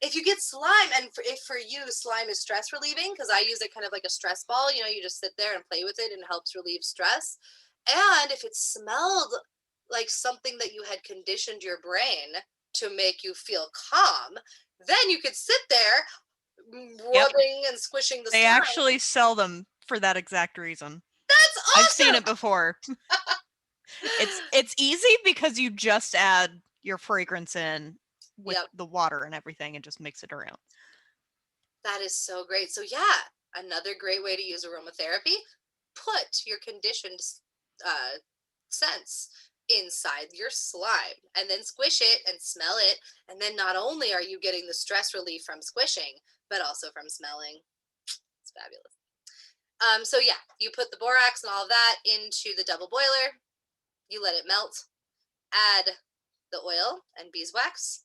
if you get slime, and if for you slime is stress relieving, because I use it kind of like a stress ball, you know, you just sit there and play with it and it helps relieve stress. And if it smelled like something that you had conditioned your brain to make you feel calm, then you could sit there Yep. rubbing and squishing the They slime. actually sell them for that exact reason. That's I've seen it awesome. before. It's easy because you just add your fragrance in with Yep, the water and everything and just mix it around. that is so great. So yeah, another great way to use aromatherapy. Put your conditioned uh, scents inside your slime and then squish it and smell it. And then not only are you getting the stress relief from squishing, but also from smelling. It's fabulous. So yeah, you put the borax and all of that into the double boiler. You let it melt. Add the oil and beeswax.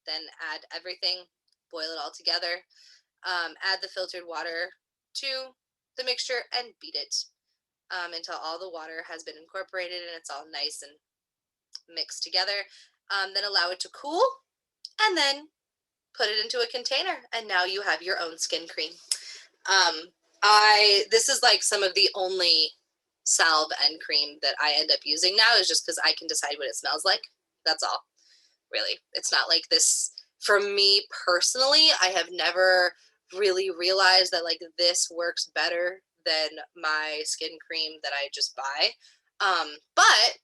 Then add everything. Boil it all together. Add the filtered water to the mixture and beat it until all the water has been incorporated and it's all nice and mixed together. Then allow it to cool, and then put it into a container, and now you have your own skin cream. This is like some of the only salve and cream that I end up using now, is just because I can decide what it smells like. That's all, really. It's not like this for me personally. I have never really realized that like this works better than my skin cream that I just buy. But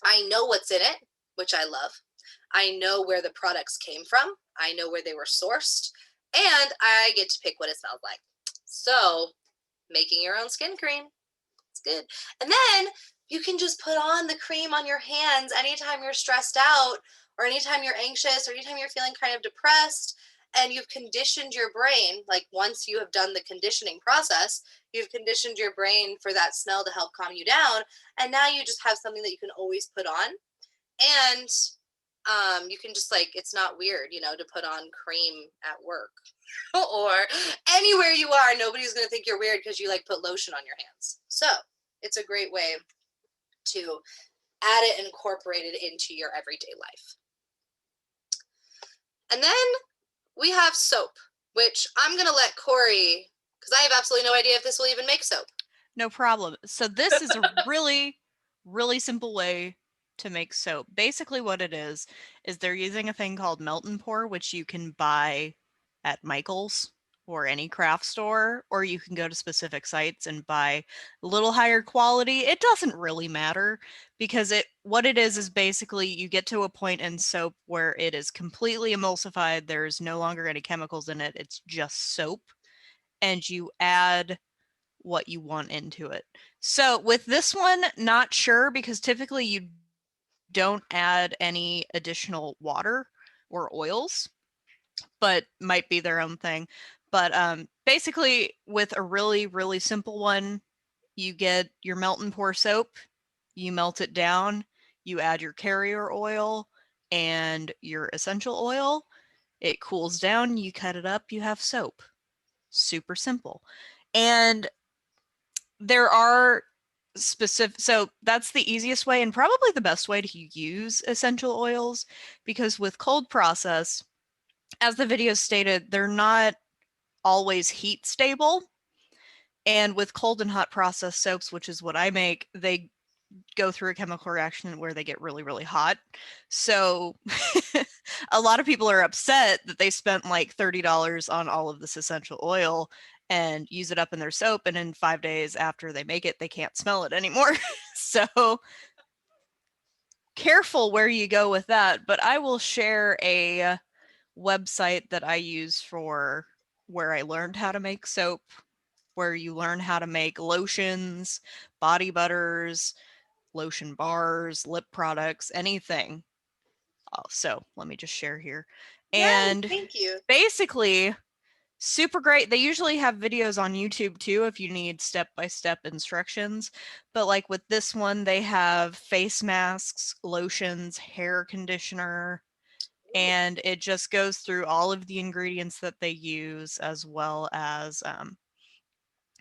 I know what's in it, which I love. I know where the products came from. I know where they were sourced, and I get to pick what it smells like. So, making your own skin cream, it's good. And then you can just put on the cream on your hands anytime you're stressed out, or anytime you're anxious, or anytime you're feeling kind of depressed, and you've conditioned your brain. Like, once you have done the conditioning process, you've conditioned your brain for that smell to help calm you down, and now you just have something that you can always put on. And you can just, like, it's not weird, you know, to put on cream at work or anywhere you are. Nobody's going to think you're weird because you like put lotion on your hands. So it's a great way to add it and incorporate it into your everyday life. And then we have soap, which I'm going to let Corey, because I have absolutely no idea if this will even make soap. No problem. So this is a really, really simple way to make soap. Basically what it is they're using a thing called melt and pour, which you can buy at Michael's or any craft store, or you can go to specific sites and buy a little higher quality. It doesn't really matter because what it is basically you get to a point in soap where it is completely emulsified. There's no longer any chemicals in it. It's just soap, and you add what you want into it. So with this one, not sure, because typically you don't add any additional water or oils, but might be their own thing. But basically with a really, really simple one, you get your melt and pour soap, you melt it down, you add your carrier oil and your essential oil, it cools down, you cut it up, you have soap. Super simple. And there are so that's the easiest way and probably the best way to use essential oils, because with cold process, as the video stated, they're not always heat stable. And with cold and hot process soaps, which is what I make, they go through a chemical reaction where they get really, really hot. So a lot of people are upset that they spent like $30 on all of this essential oil and use it up in their soap, and in 5 days after they make it, they can't smell it anymore. So careful where you go with that. But I will share a website that I use for where I learned how to make soap, where you learn how to make lotions, body butters, lotion bars, lip products, anything. So let me just share here. Yeah, And thank you. basically, super great. They usually have videos on YouTube too if you need step-by-step instructions. But like with this one, they have face masks, lotions, hair conditioner, and it just goes through all of the ingredients that they use, as well as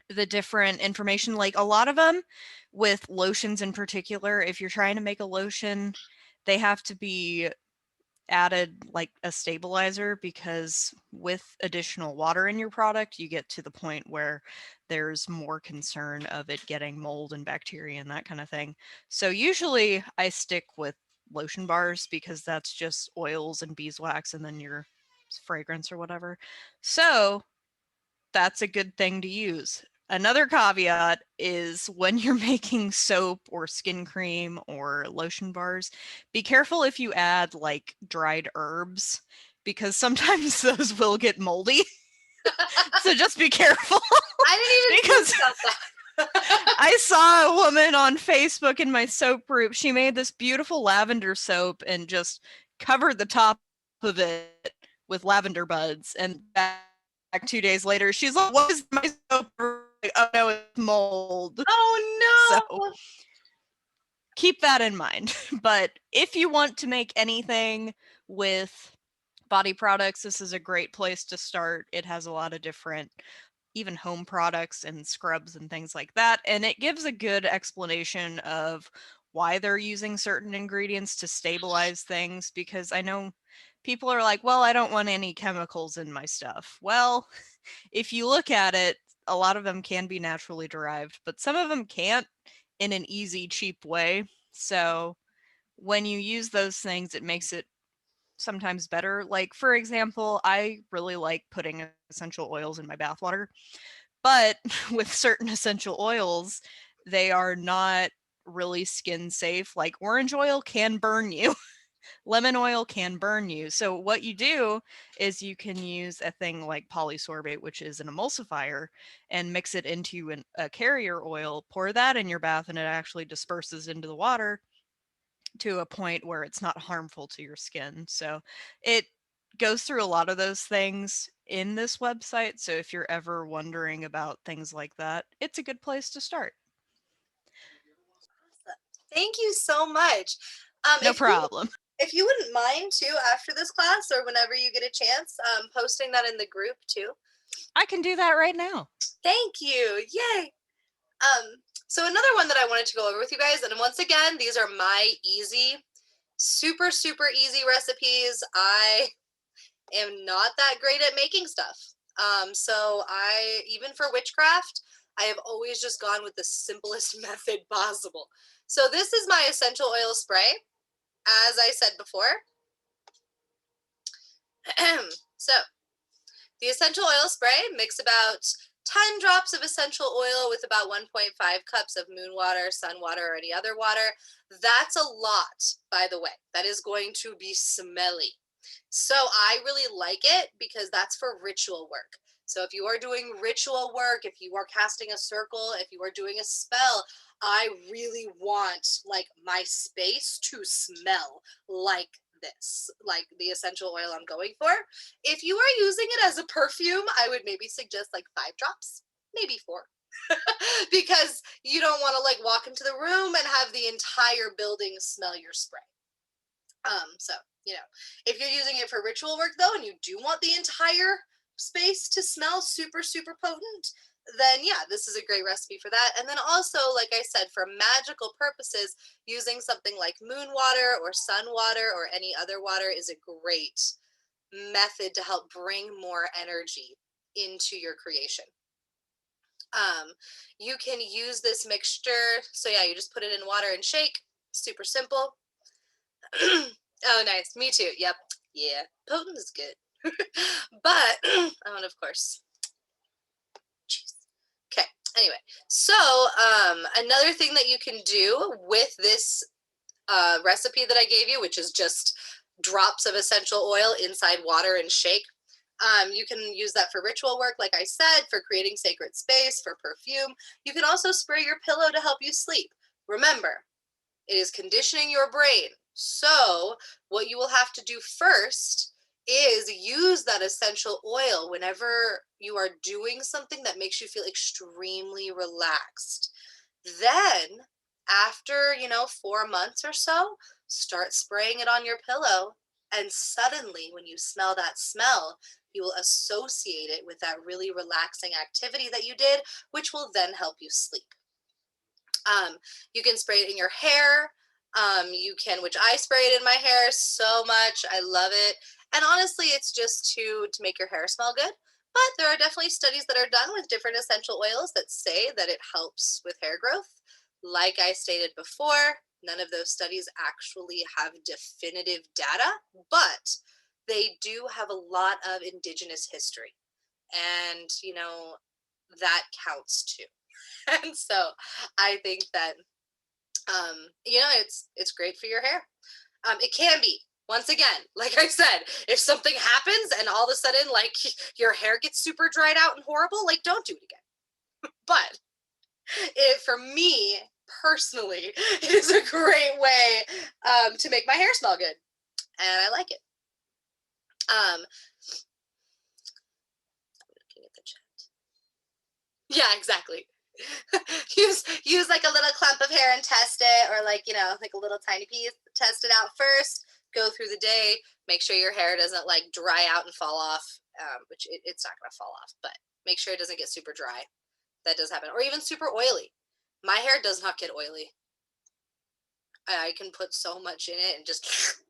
the different information. Like a lot of them with lotions in particular, if you're trying to make a lotion, they have to be added like a stabilizer, because with additional water in your product, you get to the point where there's more concern of it getting mold and bacteria and that kind of thing. So usually I stick with lotion bars because that's just oils and beeswax and then your fragrance or whatever. So that's a good thing to use. Another caveat is when you're making soap or skin cream or lotion bars, be careful if you add like dried herbs, because sometimes those will get moldy. So just be careful. I didn't even Because think about that. I saw a woman on Facebook in my soap group. She made this beautiful lavender soap and just covered the top of it with lavender buds. And back 2 days later, she's like, "What is my soap?" Like, oh no, it's mold. Oh So no. keep that in mind. But if you want to make anything with body products, this is a great place to start. It has a lot of different, even home products and scrubs and things like that. And it gives a good explanation of why they're using certain ingredients to stabilize things, because I know people are like, well, I don't want any chemicals in my stuff. Well, if you look at it, a lot of them can be naturally derived, but some of them can't in an easy, cheap way. So when you use those things, it makes it sometimes better. Like, for example, I really like putting essential oils in my bathwater, but with certain essential oils, they are not really skin safe. Like orange oil can burn you. Lemon oil can burn you. So what you do is you can use a thing like polysorbate, which is an emulsifier, and mix it into a carrier oil, pour that in your bath, and it actually disperses into the water to a point where it's not harmful to your skin. So it goes through a lot of those things in this website. So if you're ever wondering about things like that, it's a good place to start. Thank you so much. No problem. If you wouldn't mind too, after this class or whenever you get a chance, posting that in the group too. I can do that right now. Thank you. Yay. So another one that I wanted to go over with you guys, and once again, these are my easy, super, super easy recipes. I am not that great at making stuff. So even for witchcraft, I have always just gone with the simplest method possible. So this is my essential oil spray, as I said before. So the essential oil spray, mix about 10 drops of essential oil with about 1.5 cups of moon water, sun water, or any other water. That's a lot, by the way. That is going to be smelly. So I really like it because that's for ritual work. So if you are doing ritual work, if you are casting a circle, if you are doing a spell, I really want like my space to smell like this, like the essential oil I'm going for. If you are using it as a perfume, I would maybe suggest like 5 drops, maybe 4. Because you don't want to like walk into the room and have the entire building smell your spray. So, you know, if you're using it for ritual work though, and you do want the entire space to smell super, super potent, then yeah, this is a great recipe for that. And then also, like I said, for magical purposes, using something like moon water or sun water or any other water is a great method to help bring more energy into your creation. You can use this mixture. So yeah, you just put it in water and shake. Super simple. Oh, nice. Me too. Yep. Yeah. Potent is good. But, oh, and of course. Jeez. Okay. Anyway, so another thing that you can do with this recipe that I gave you, which is just drops of essential oil inside water and shake. You can use that for ritual work, like I said, for creating sacred space, for perfume. You can also spray your pillow to help you sleep. Remember, it is conditioning your brain. So what you will have to do first is use that essential oil whenever you are doing something that makes you feel extremely relaxed. Then, after, 4 months or so, start spraying it on your pillow. And suddenly, when you smell that smell, you will associate it with that really relaxing activity that you did, which will then help you sleep. You can spray it in your hair. You can, which I spray it in my hair so much. I love it. And honestly, it's just to make your hair smell good. But there are definitely studies that are done with different essential oils that say that it helps with hair growth. Like I stated before, none of those studies actually have definitive data, but they do have a lot of indigenous history. And, that counts too. And so I think that it's great for your hair. It can be. Once again, like I said, if something happens and all of a sudden, like, your hair gets super dried out and horrible, like, don't do it again. But for me personally, it is a great way to make my hair smell good, and I like it. Looking at the chat. Yeah, exactly. use like a little clump of hair and test it, or like like a little tiny piece. Test it out first. Go through the day. Make sure your hair doesn't like dry out and fall off, which it's not gonna fall off, but make sure it doesn't get super dry. That does happen, or even super oily. My hair does not get oily. I can put so much in it and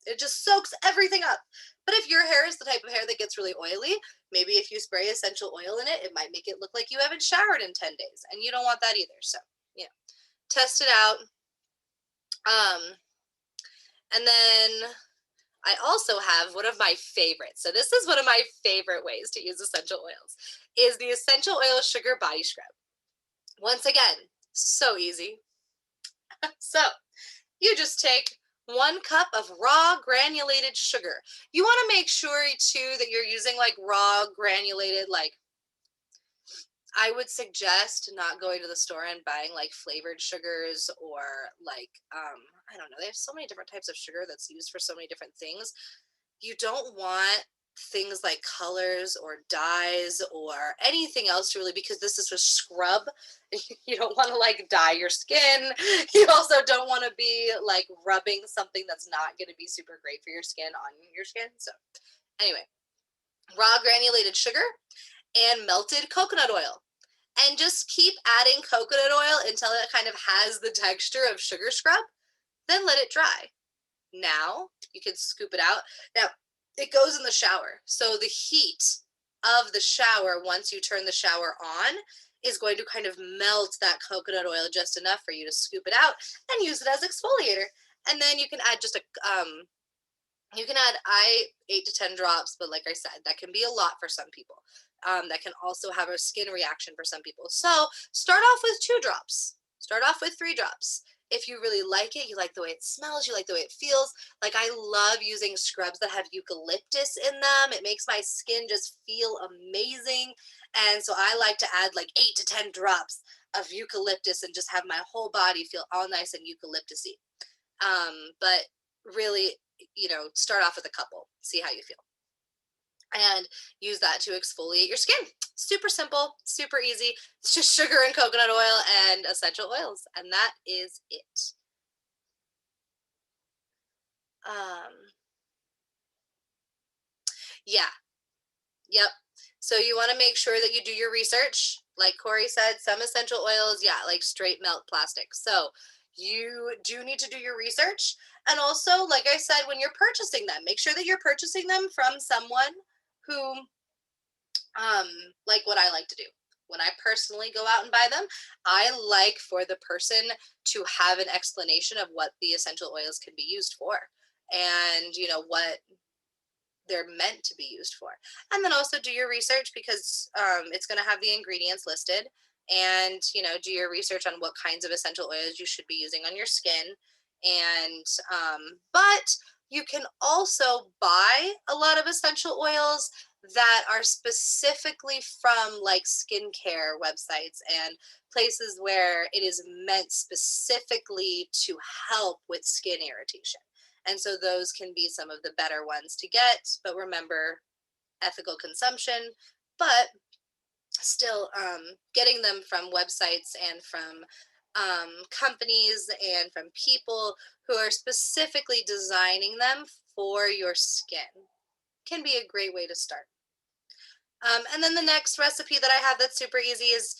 it just soaks everything up. But if your hair is the type of hair that gets really oily, maybe if you spray essential oil in it, it might make it look like you haven't showered in 10 days. And you don't want that either. So, test it out. And then I also have one of my favorites. So this is one of my favorite ways to use essential oils, is the essential oil sugar body scrub. Once again, so easy. So you just take 1 cup of raw granulated sugar. You want to make sure too that you're using like raw granulated, like, I would suggest not going to the store and buying like flavored sugars, or like, I don't know, they have so many different types of sugar that's used for so many different things. You don't want things like colors or dyes or anything else really, because this is a scrub. You don't want to like dye your skin. You also don't want to be like rubbing something that's not going to be super great for your skin on your skin. So anyway, raw granulated sugar and melted coconut oil. And just keep adding coconut oil until it kind of has the texture of sugar scrub. Then let it dry. Now you can scoop it out. Now it goes in the shower. So the heat of the shower, once you turn the shower on, is going to kind of melt that coconut oil just enough for you to scoop it out and use it as exfoliator. And then you can add just you can add 8 to 10 drops, but like I said, that can be a lot for some people. That can also have a skin reaction for some people. So start off with 2 drops. Start off with 3 drops. If you really like it, you like the way it smells, you like the way it feels. Like, I love using scrubs that have eucalyptus in them. It makes my skin just feel amazing. And so I like to add like 8 to 10 drops of eucalyptus and just have my whole body feel all nice and eucalyptusy. But really, start off with a couple, see how you feel, and use that to exfoliate your skin. Super simple, super easy. It's just sugar and coconut oil and essential oils, and that is it. Yeah, yep. So you want to make sure that you do your research. Like Corey said, some essential oils, yeah, like straight melt plastic. So you do need to do your research. And also, like I said, when you're purchasing them, make sure that you're purchasing them from someone who, like what I like to do. When I personally go out and buy them, I like for the person to have an explanation of what the essential oils can be used for, and what they're meant to be used for. And then also do your research, because it's going to have the ingredients listed, and do your research on what kinds of essential oils you should be using on your skin. And but you can also buy a lot of essential oils that are specifically from like skincare websites and places where it is meant specifically to help with skin irritation. And so those can be some of the better ones to get, but remember, ethical consumption, but still getting them from websites and from companies and from people who are specifically designing them for your skin can be a great way to start. And then the next recipe that I have that's super easy is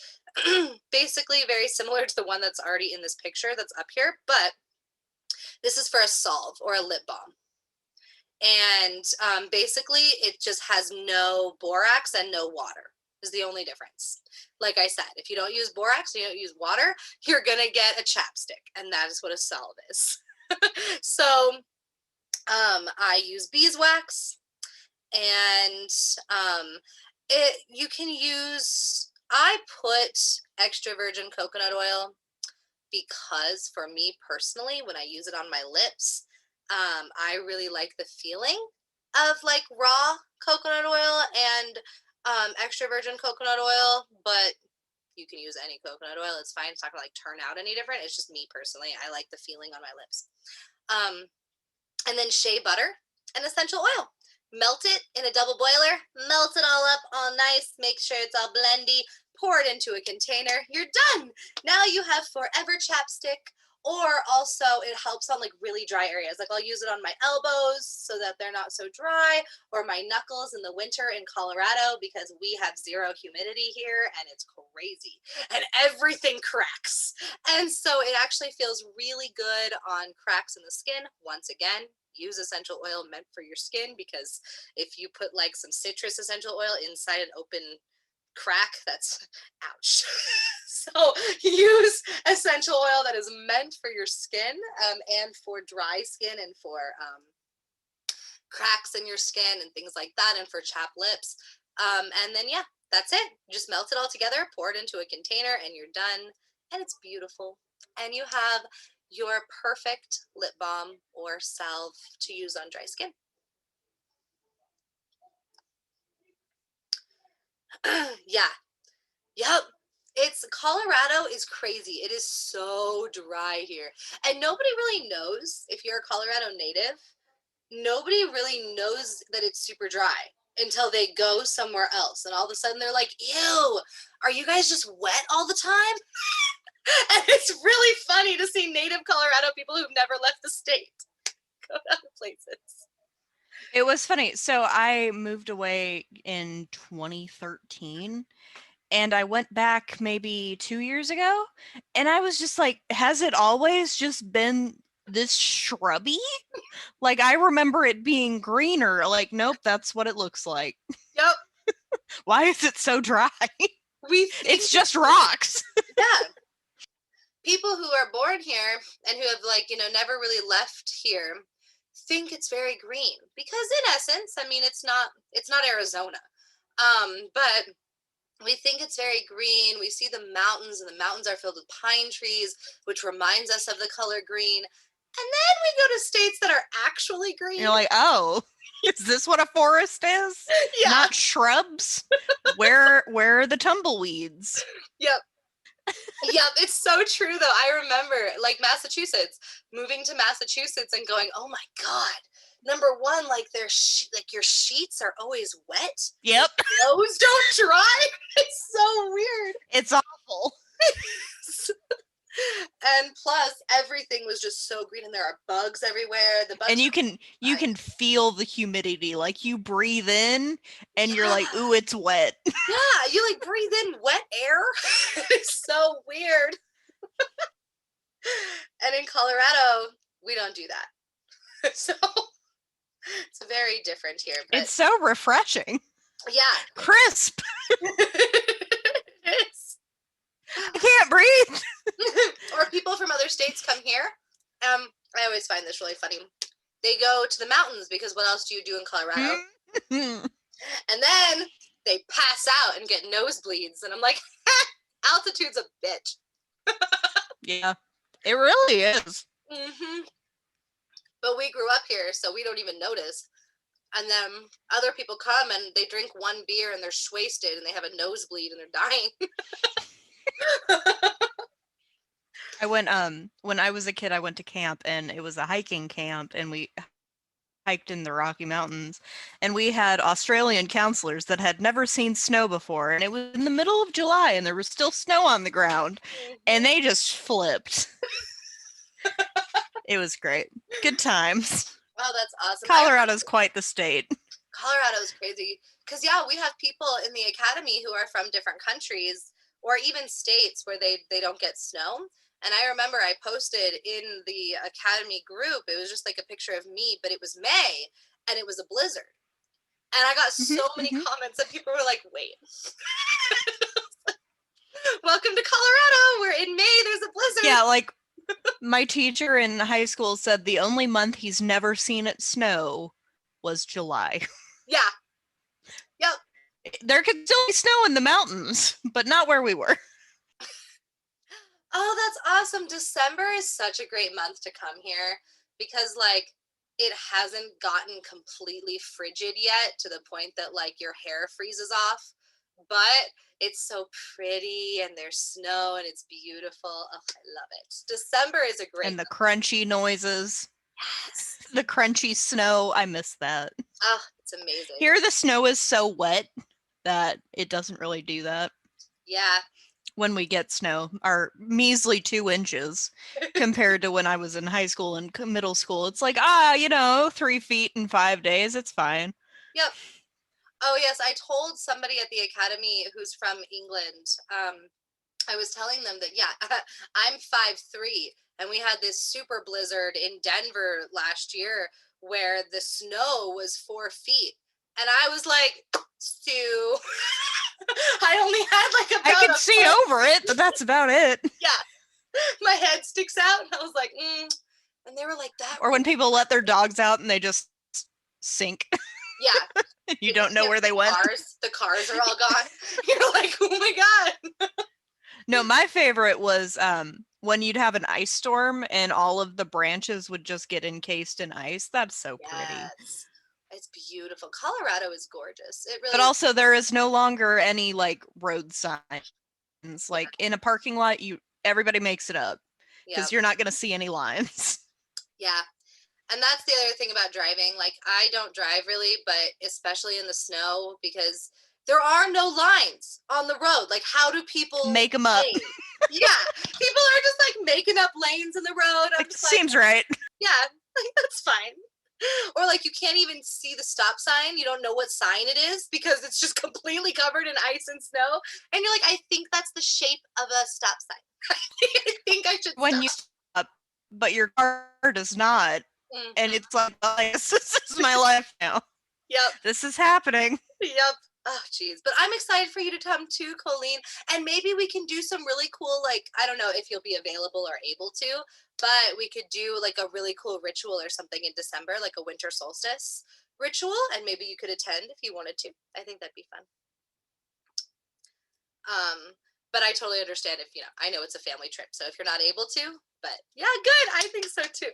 basically very similar to the one that's already in this picture that's up here, but this is for a salve or a lip balm. And basically it just has no borax and no water is the only difference. Like I said, if you don't use borax, you don't use water, you're gonna get a chapstick, and that is what a salve is. So I use beeswax, and you can use, I put extra virgin coconut oil because for me personally, when I use it on my lips, I really like the feeling of like raw coconut oil and extra virgin coconut oil, but you can use any coconut oil. It's fine. It's not gonna like turn out any different. It's just me personally. I like the feeling on my lips. And then shea butter and essential oil. Melt it in a double boiler, melt it all up all nice, make sure it's all blendy, pour it into a container, you're done. Now you have forever chapstick, or also it helps on like really dry areas. Like I'll use it on my elbows so that they're not so dry, or my knuckles in the winter in Colorado because we have zero humidity here and it's crazy and everything cracks. And so it actually feels really good on cracks in the skin. Once again, use essential oil meant for your skin, because if you put like some citrus essential oil inside an open crack, that's ouch. So use essential oil that is meant for your skin and for dry skin and for cracks in your skin and things like that, and for chapped lips. And then yeah, that's it. Just melt it all together, pour it into a container, and you're done. And it's beautiful. And you have your perfect lip balm or salve to use on dry skin. Yeah. Yep. It's Colorado is crazy. It is so dry here. And nobody really knows, if you're a Colorado native, nobody really knows that it's super dry until they go somewhere else. And all of a sudden they're like, ew, are you guys just wet all the time? And it's really funny to see native Colorado people who've never left the state go to other places. It was funny. So I moved away in 2013, and I went back maybe 2 years ago, and I was just like, has it always just been this shrubby? Like, I remember it being greener. Like, nope, that's what it looks like. Yep. Why is it so dry? It's just rocks. Yeah. People who are born here and who have like, never really left here think it's very green, because in essence, I mean, it's not Arizona. But we think it's very green. We see the mountains, and the mountains are filled with pine trees, which reminds us of the color green. And then we go to states that are actually green. You're like, oh, is this what a forest is? Yeah. Not shrubs? Where are the tumbleweeds? Yep. Yep, it's so true though. I remember like Massachusetts, moving to Massachusetts and going, "Oh my god. Number one, like like your sheets are always wet. Yep. Clothes don't dry." It's so weird. It's awful. And plus everything was just so green, and there are bugs everywhere. The bugs, and you can feel the humidity. Like you breathe in and you're like, ooh, it's wet. Yeah, you like breathe in wet air. It's so weird. And in Colorado, we don't do that. So it's very different here. But It's so refreshing. yeah. Crisp. It is. I can't breathe. Or people from other states come here. I always find this really funny. They go to the mountains because what else do you do in Colorado? And then they pass out and get nosebleeds. And I'm like, altitude's a bitch. Yeah, it really is. Mm-hmm. But we grew up here, so we don't even notice. And then other people come and they drink one beer and they're wasted and they have a nosebleed and they're dying. I went when I was a kid, I went to camp, and it was a hiking camp, and we hiked in the Rocky Mountains, and we had Australian counselors that had never seen snow before, and it was in the middle of July, and there was still snow on the ground, and they just flipped. It was great. Good times. Oh, that's awesome. Colorado's quite the state. Colorado's crazy because yeah, we have people in the academy who are from different countries or even states where they don't get snow. And I remember I posted in the academy group, it was just like a picture of me, but it was May and it was a blizzard. And I got so many comments that people were like, wait. Welcome to Colorado. We're in May. There's a blizzard. Yeah, like my teacher in high school said the only month he's never seen it snow was July. Yeah. Yep. There could still be snow in the mountains, but not where we were. Oh, that's awesome. December is such a great month to come here because like it hasn't gotten completely frigid yet to the point that like your hair freezes off, but it's so pretty and there's snow and it's beautiful. Oh, I love it. December is a great And the month. crunchy noises. Yes. The crunchy snow. I miss that. Oh, it's amazing. Here the snow is so wet that it doesn't really do that. Yeah. When we get snow, our measly 2 inches compared to when I was in high school and middle school. It's like, 3 feet in 5 days. It's fine. Yep. Oh, yes. I told somebody at the academy who's from England, I was telling them that, yeah, I'm 5'3", and we had this super blizzard in Denver last year where the snow was 4 feet. And I was like, Sue, I only had like about I could see over it, but that's about it. Yeah. My head sticks out, and I was like, And they were like, that. Or when people let their dogs out and they just sink. Yeah. You don't know where they went. The cars are all gone. You're like, oh my God. No, my favorite was when you'd have an ice storm and all of the branches would just get encased in ice. That's so pretty. Yes. It's beautiful. Colorado is gorgeous. It really But also there is no longer any like road signs. Like in a parking lot, everybody makes it up because you're not going to see any lines. Yeah. And that's the other thing about driving. Like, I don't drive really, but especially in the snow, because there are no lines on the road. Like, how do people make them up? Yeah. People are just like making up lanes in the road. It seems right. Yeah, like, that's fine. Or like you can't even see the stop sign. You don't know what sign it is because it's just completely covered in ice and snow. And you're like, I think that's the shape of a stop sign. I think I should when stop. You stop, but your car does not. Mm-hmm. And it's like, oh, this is my life now. Yep. This is happening. Yep. Oh, geez. But I'm excited for you to come too, Colleen. And maybe we can do some really cool, like, I don't know if you'll be available or able to, but we could do like a really cool ritual or something in December, like a winter solstice ritual. And maybe you could attend if you wanted to. I think that'd be fun. But I totally understand if, I know it's a family trip. So if you're not able to, but yeah, good. I think so too.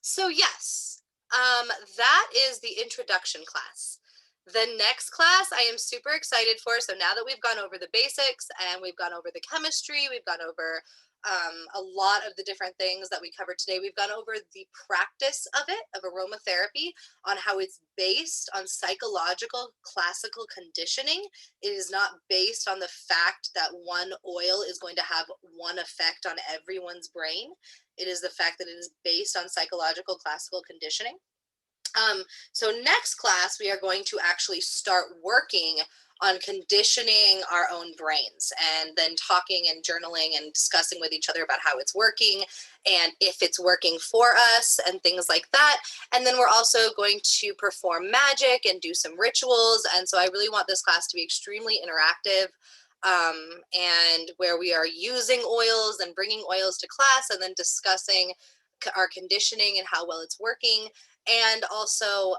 So yes, that is the introduction class. The next class I am super excited for. So now that we've gone over the basics and we've gone over the chemistry, we've gone over a lot of the different things that we covered today. We've gone over the practice of it, of aromatherapy, on how it's based on psychological classical conditioning. It is not based on the fact that one oil is going to have one effect on everyone's brain. It is the fact that it is based on psychological classical conditioning. So next class, we are going to actually start working on conditioning our own brains and then talking and journaling and discussing with each other about how it's working and if it's working for us and things like that. And then we're also going to perform magic and do some rituals. And so I really want this class to be extremely interactive, and where we are using oils and bringing oils to class and then discussing our conditioning and how well it's working. And also,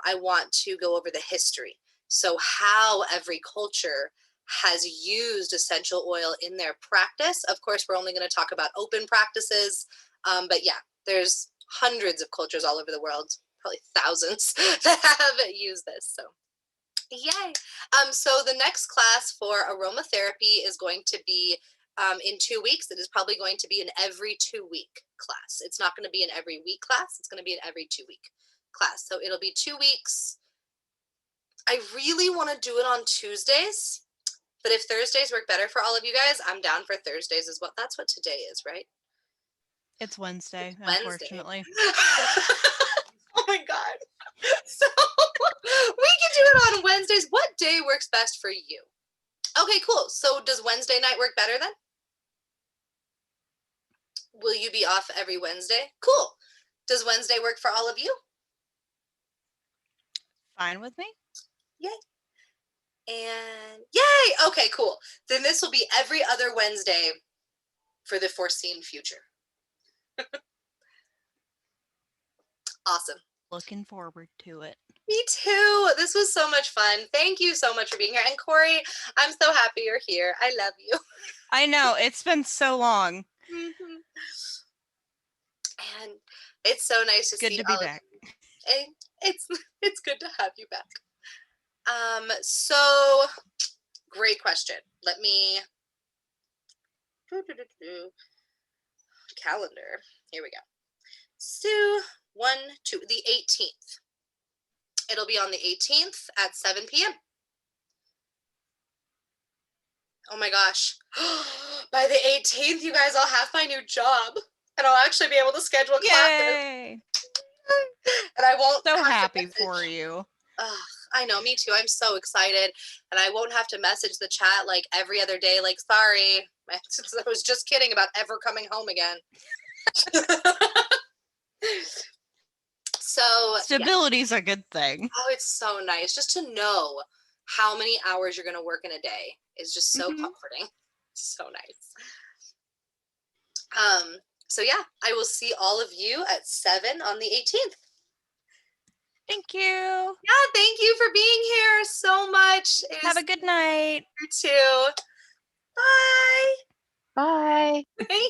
I want to go over the history. So how every culture has used essential oil in their practice. Of course, we're only going to talk about open practices. But yeah, there's hundreds of cultures all over the world, probably thousands that have used this. So yay. So the next class for aromatherapy is going to be in 2 weeks, it is probably going to be an every 2-week class. It's not going to be an every week class. It's going to be an every 2-week class. So it'll be 2 weeks. I really want to do it on Tuesdays, but if Thursdays work better for all of you guys, I'm down for Thursdays as well. That's what today is, right? It's Wednesday, Wednesday. unfortunately. Oh my God. So we can do it on Wednesdays. What day works best for you? Okay, cool. So does Wednesday night work better then? Will you be off every Wednesday? Cool. Does Wednesday work for all of you? Fine with me. Yay. And yay! Okay, cool. Then this will be every other Wednesday for the foreseen future. Awesome. Looking forward to it. Me too. This was so much fun. Thank you so much for being here. And Corey, I'm so happy you're here. I love you. I know, it's been so long. Mm-hmm. And it's so nice to Good see to be all back. of you. It's good to have you back. So great question. Let me calendar. Here we go. So 2, the 18th. It'll be on the 18th at 7 p.m. Oh my gosh. By the 18th, you guys, I'll have my new job and I'll actually be able to schedule classes. Yay! And I won't So have to happy message. for you. I know, me too. I'm so excited. And I won't have to message the chat like every other day, like, sorry, I was just kidding about ever coming home again. So Stability's a good thing. Oh, it's so nice just to know how many hours you're going to work in a day is just so comforting. So nice. So yeah, I will see all of you at 7 on the 18th. Thank you. Yeah, thank you for being here so much. Have a good night. You too. Bye. Bye. Bye.